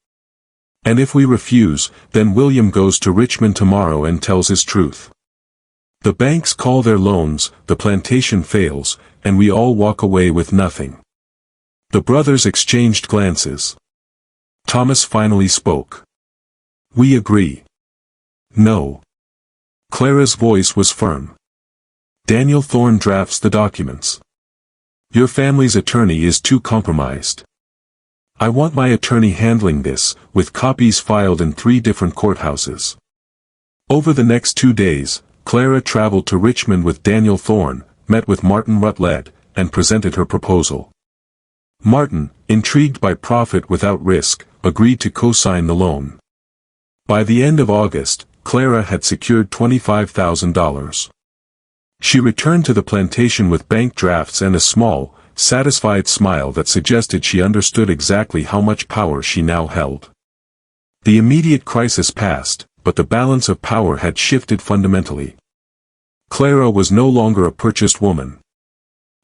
And if we refuse, then William goes to Richmond tomorrow and tells his truth. The banks call their loans, the plantation fails, and we all walk away with nothing. The brothers exchanged glances. Thomas finally spoke. We agree. No. Clara's voice was firm. Daniel Thorne drafts the documents. Your family's attorney is too compromised. I want my attorney handling this, with copies filed in 3 different courthouses. Over the next 2 days, Clara traveled to Richmond with Daniel Thorne, met with Martin Rutledge, and presented her proposal. Martin, intrigued by profit without risk, agreed to co-sign the loan. By the end of August, Clara had secured $25,000. She returned to the plantation with bank drafts and a small, satisfied smile that suggested she understood exactly how much power she now held. The immediate crisis passed, but the balance of power had shifted fundamentally. Clara was no longer a purchased woman.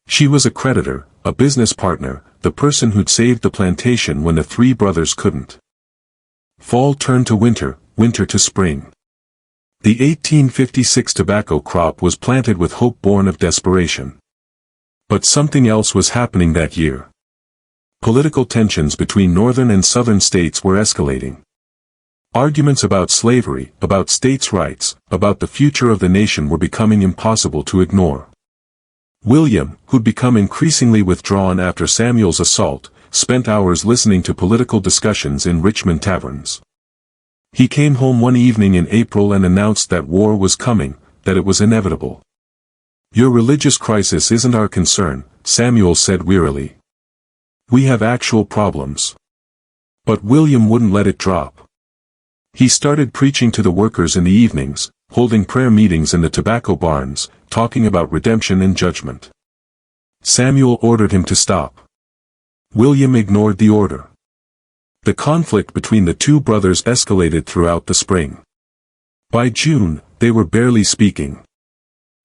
She was a creditor, a business partner, the person who'd saved the plantation when the 3 brothers couldn't. Fall turned to winter, winter to spring. The 1856 tobacco crop was planted with hope born of desperation. But something else was happening that year. Political tensions between northern and southern states were escalating. Arguments about slavery, about states' rights, about the future of the nation were becoming impossible to ignore. William, who'd become increasingly withdrawn after Samuel's assault, spent hours listening to political discussions in Richmond taverns. He came home one evening in April and announced that war was coming, that it was inevitable. Your religious crisis isn't our concern, Samuel said wearily. We have actual problems. But William wouldn't let it drop. He started preaching to the workers in the evenings, holding prayer meetings in the tobacco barns, talking about redemption and judgment. Samuel ordered him to stop. William ignored the order. The conflict between the 2 brothers escalated throughout the spring. By June, they were barely speaking.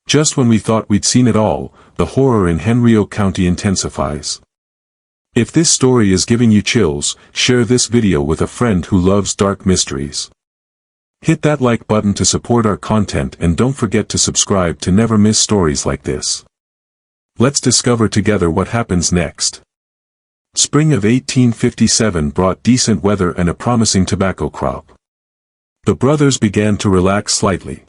Just when we thought we'd seen it all, the horror in Henrico County intensifies. If this story is giving you chills, share this video with a friend who loves dark mysteries. Hit that like button to support our content and don't forget to subscribe to never miss stories like this. Let's discover together what happens next. Spring of 1857 brought decent weather and a promising tobacco crop. The brothers began to relax slightly.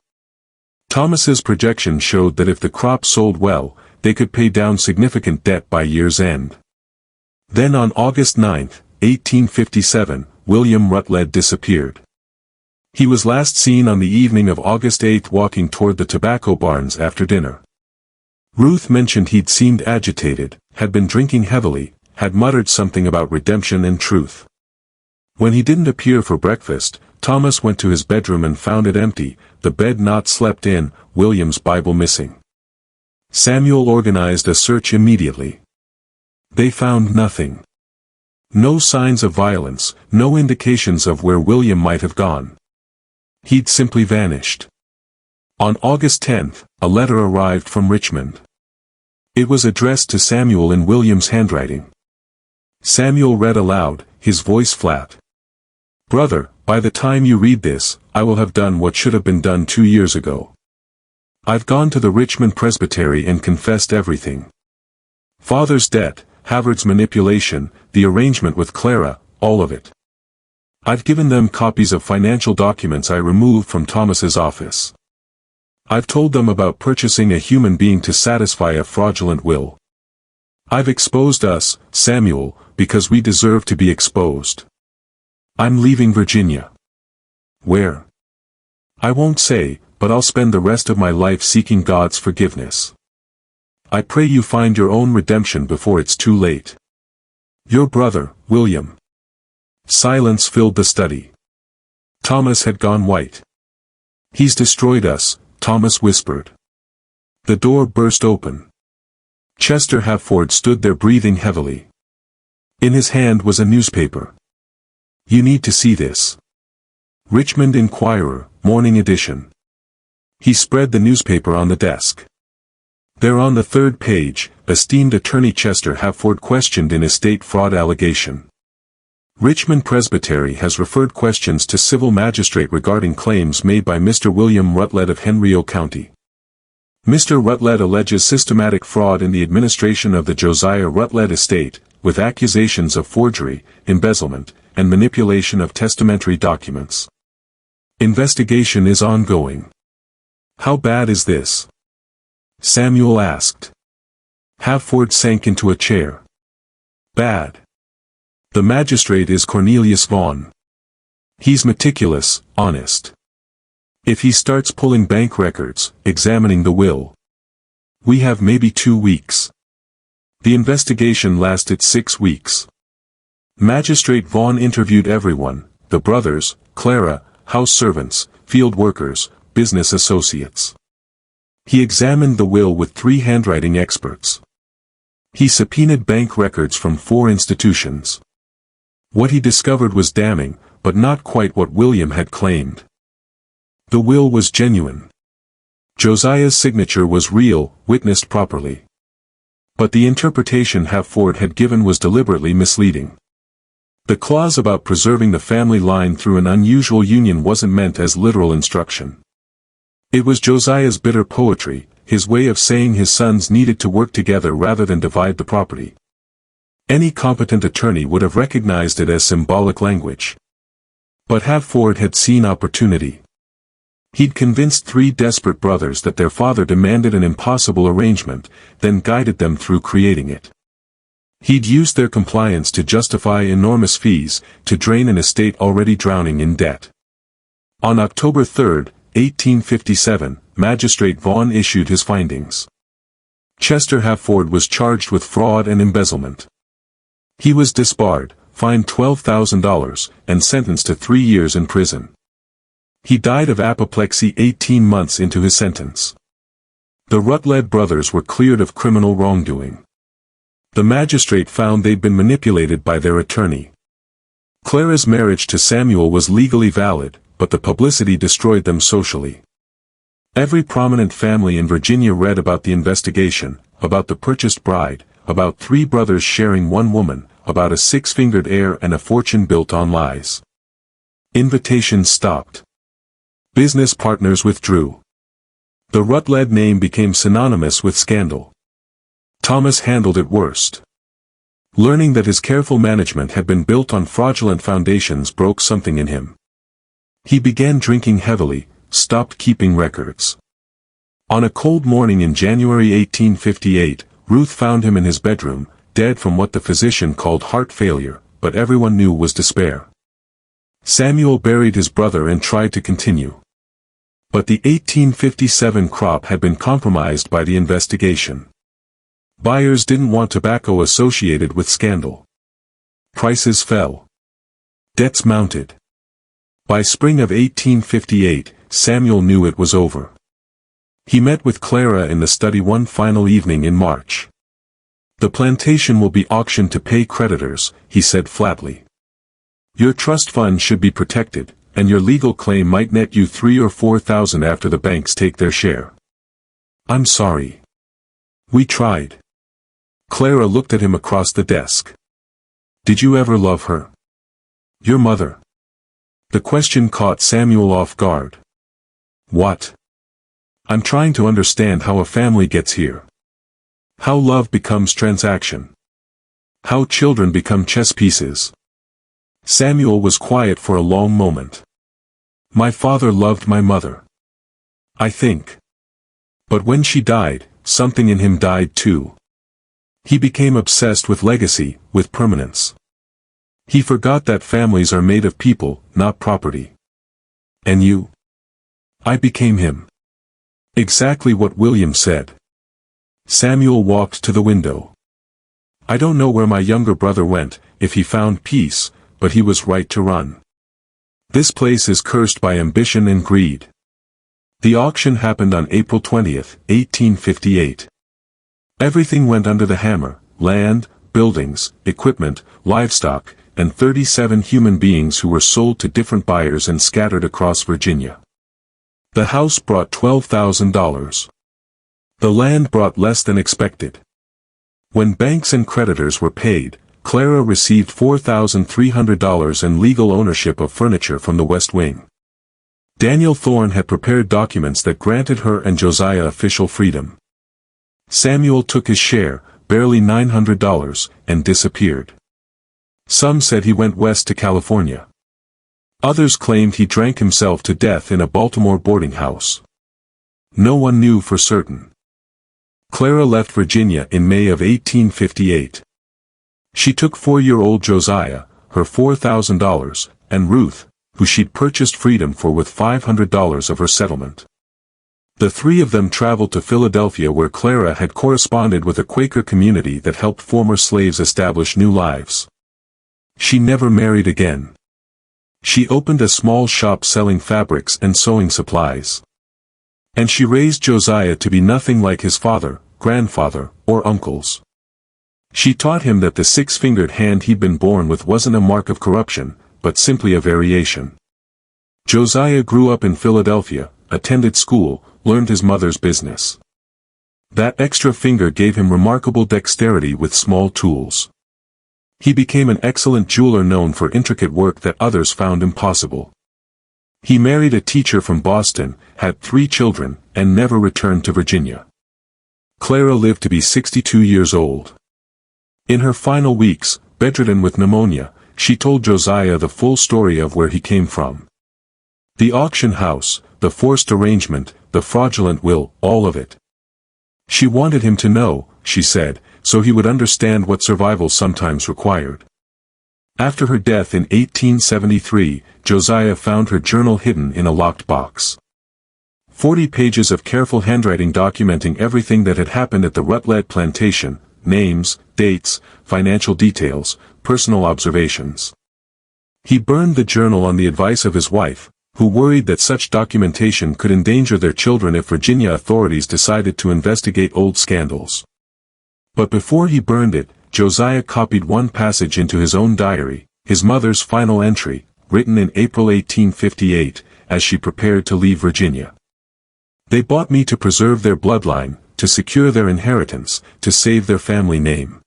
Thomas's projection showed that if the crop sold well, they could pay down significant debt by year's end. Then on August 9, 1857, William Rutledge disappeared. He was last seen on the evening of August 8 walking toward the tobacco barns after dinner. Ruth mentioned he'd seemed agitated, had been drinking heavily, had muttered something about redemption and truth. When he didn't appear for breakfast, Thomas went to his bedroom and found it empty, the bed not slept in, William's Bible missing. Samuel organized a search immediately. They found nothing. No signs of violence, no indications of where William might have gone. He'd simply vanished. On August 10th, a letter arrived from Richmond. It was addressed to Samuel in William's handwriting. Samuel read aloud, his voice flat. "Brother, by the time you read this, I will have done what should have been done 2 years ago. I've gone to the Richmond Presbytery and confessed everything. Father's debt, Havard's manipulation, the arrangement with Clara, all of it. I've given them copies of financial documents I removed from Thomas's office. I've told them about purchasing a human being to satisfy a fraudulent will. I've exposed us, Samuel, because we deserve to be exposed. I'm leaving Virginia. Where? I won't say, but I'll spend the rest of my life seeking God's forgiveness. I pray you find your own redemption before it's too late. Your brother, William." Silence filled the study. Thomas had gone white. "He's destroyed us," Thomas whispered. The door burst open. Chester Hafford stood there breathing heavily. In his hand was a newspaper. "You need to see this." Richmond Inquirer, morning edition. He spread the newspaper on the desk. There on the third page, esteemed attorney Chester Hafford questioned in estate fraud allegation. Richmond Presbytery has referred questions to civil magistrate regarding claims made by Mr. William Rutledge of Henriot County. Mr. Rutledge alleges systematic fraud in the administration of the Josiah Rutledge estate, with accusations of forgery, embezzlement, and manipulation of testamentary documents. Investigation is ongoing. How bad is this? Samuel asked. Hafford sank into a chair. Bad. The magistrate is Cornelius Vaughan. He's meticulous, honest. If he starts pulling bank records, examining the will, we have maybe 2 weeks. The investigation lasted 6 weeks. Magistrate Vaughan interviewed everyone, the brothers, Clara, house servants, field workers, business associates. He examined the will with 3 handwriting experts. He subpoenaed bank records from 4 institutions. What he discovered was damning, but not quite what William had claimed. The will was genuine. Josiah's signature was real, witnessed properly. But the interpretation Hafford had given was deliberately misleading. The clause about preserving the family line through an unusual union wasn't meant as literal instruction. It was Josiah's bitter poetry, his way of saying his sons needed to work together rather than divide the property. Any competent attorney would have recognized it as symbolic language. But Hafford had seen opportunity. He'd convinced 3 desperate brothers that their father demanded an impossible arrangement, then guided them through creating it. He'd used their compliance to justify enormous fees, to drain an estate already drowning in debt. On October 3, 1857, Magistrate Vaughan issued his findings. Chester Hafford was charged with fraud and embezzlement. He was disbarred, fined $12,000, and sentenced to 3 years in prison. He died of apoplexy 18 months into his sentence. The Rutledge brothers were cleared of criminal wrongdoing. The magistrate found they'd been manipulated by their attorney. Clara's marriage to Samuel was legally valid, but the publicity destroyed them socially. Every prominent family in Virginia read about the investigation, about the purchased bride, about 3 brothers sharing 1 woman, about a 6-fingered heir and a fortune built on lies. Invitations stopped. Business partners withdrew. The Rutledge name became synonymous with scandal. Thomas handled it worst. Learning that his careful management had been built on fraudulent foundations broke something in him. He began drinking heavily, stopped keeping records. On a cold morning in January 1858, Ruth found him in his bedroom, dead from what the physician called heart failure, but everyone knew was despair. Samuel buried his brother and tried to continue. But the 1857 crop had been compromised by the investigation. Buyers didn't want tobacco associated with scandal. Prices fell. Debts mounted. By spring of 1858, Samuel knew it was over. He met with Clara in the study one final evening in March. "The plantation will be auctioned to pay creditors," he said flatly. "Your trust fund should be protected, and your legal claim might net you $3,000 or $4,000 after the banks take their share." "I'm sorry. We tried." Clara looked at him across the desk. "Did you ever love her? Your mother?" The question caught Samuel off guard. "What?" "I'm trying to understand how a family gets here. How love becomes transaction. How children become chess pieces." Samuel was quiet for a long moment. "My father loved my mother. I think. But when she died, something in him died too. He became obsessed with legacy, with permanence. He forgot that families are made of people, not property. And you?" "I became him." Exactly what William said. Samuel walked to the window. "I don't know where my younger brother went, if he found peace, but he was right to run. This place is cursed by ambition and greed." The auction happened on April 20th, 1858. Everything went under the hammer: land, buildings, equipment, livestock, and 37 human beings who were sold to different buyers and scattered across Virginia. The house brought $12,000. The land brought less than expected. When banks and creditors were paid, Clara received $4,300 and legal ownership of furniture from the West Wing. Daniel Thorne had prepared documents that granted her and Josiah official freedom. Samuel took his share, barely $900, and disappeared. Some said he went west to California. Others claimed he drank himself to death in a Baltimore boarding house. No one knew for certain. Clara left Virginia in May of 1858. She took 4-year-old Josiah, her $4,000, and Ruth, who she'd purchased freedom for with $500 of her settlement. The three of them traveled to Philadelphia, where Clara had corresponded with a Quaker community that helped former slaves establish new lives. She never married again. She opened a small shop selling fabrics and sewing supplies. And she raised Josiah to be nothing like his father, grandfather, or uncles. She taught him that the 6-fingered hand he'd been born with wasn't a mark of corruption, but simply a variation. Josiah grew up in Philadelphia, attended school, learned his mother's business. That extra finger gave him remarkable dexterity with small tools. He became an excellent jeweler known for intricate work that others found impossible. He married a teacher from Boston, had 3 children, and never returned to Virginia. Clara lived to be 62 years old. In her final weeks, bedridden with pneumonia, she told Josiah the full story of where he came from. The auction house, the forced arrangement, the fraudulent will, all of it. She wanted him to know, she said, so he would understand what survival sometimes required. After her death in 1873, Josiah found her journal hidden in a locked box. 40 pages of careful handwriting documenting everything that had happened at the Rutledge plantation: names, dates, financial details, personal observations. He burned the journal on the advice of his wife, who worried that such documentation could endanger their children if Virginia authorities decided to investigate old scandals. But before he burned it, Josiah copied one passage into his own diary, his mother's final entry, written in April 1858, as she prepared to leave Virginia. "They bought me to preserve their bloodline, to secure their inheritance, to save their family name.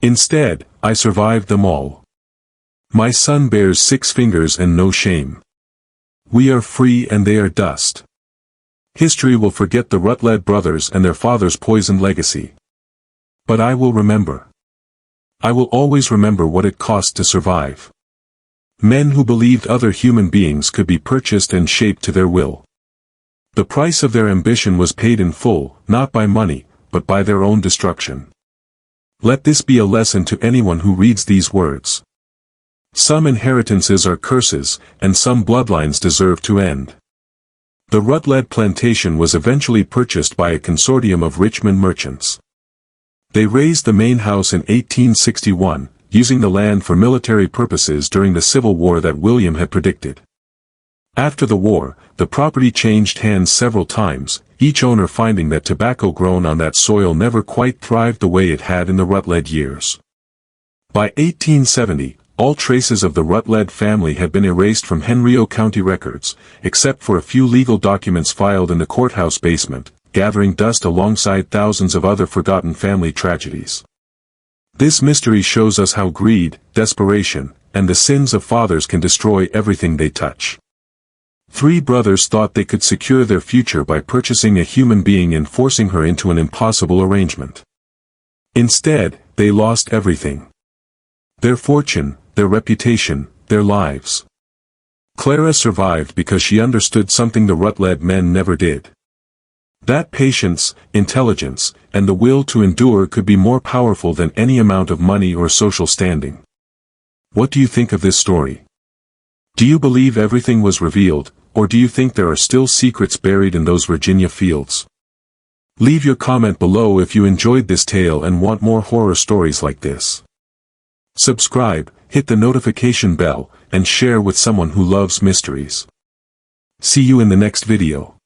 Instead, I survived them all. My son bears 6 fingers and no shame. We are free and they are dust. History will forget the Rutledge brothers and their father's poisoned legacy. But I will remember. I will always remember what it cost to survive. Men who believed other human beings could be purchased and shaped to their will. The price of their ambition was paid in full, not by money, but by their own destruction. Let this be a lesson to anyone who reads these words. Some inheritances are curses, and some bloodlines deserve to end." The Rutledge plantation was eventually purchased by a consortium of Richmond merchants. They razed the main house in 1861, using the land for military purposes during the Civil War that William had predicted. After the war, the property changed hands several times, each owner finding that tobacco grown on that soil never quite thrived the way it had in the Rutledge years. By 1870, all traces of the Rutledge family had been erased from Henrico County records, except for a few legal documents filed in the courthouse basement, gathering dust alongside thousands of other forgotten family tragedies. This mystery shows us how greed, desperation, and the sins of fathers can destroy everything they touch. 3 brothers thought they could secure their future by purchasing a human being and forcing her into an impossible arrangement. Instead, they lost everything. Their fortune, their reputation, their lives. Clara survived because she understood something the Rutledge men never did. That patience, intelligence, and the will to endure could be more powerful than any amount of money or social standing. What do you think of this story? Do you believe everything was revealed, or do you think there are still secrets buried in those Virginia fields? Leave your comment below if you enjoyed this tale and want more horror stories like this. Subscribe, hit the notification bell, and share with someone who loves mysteries. See you in the next video.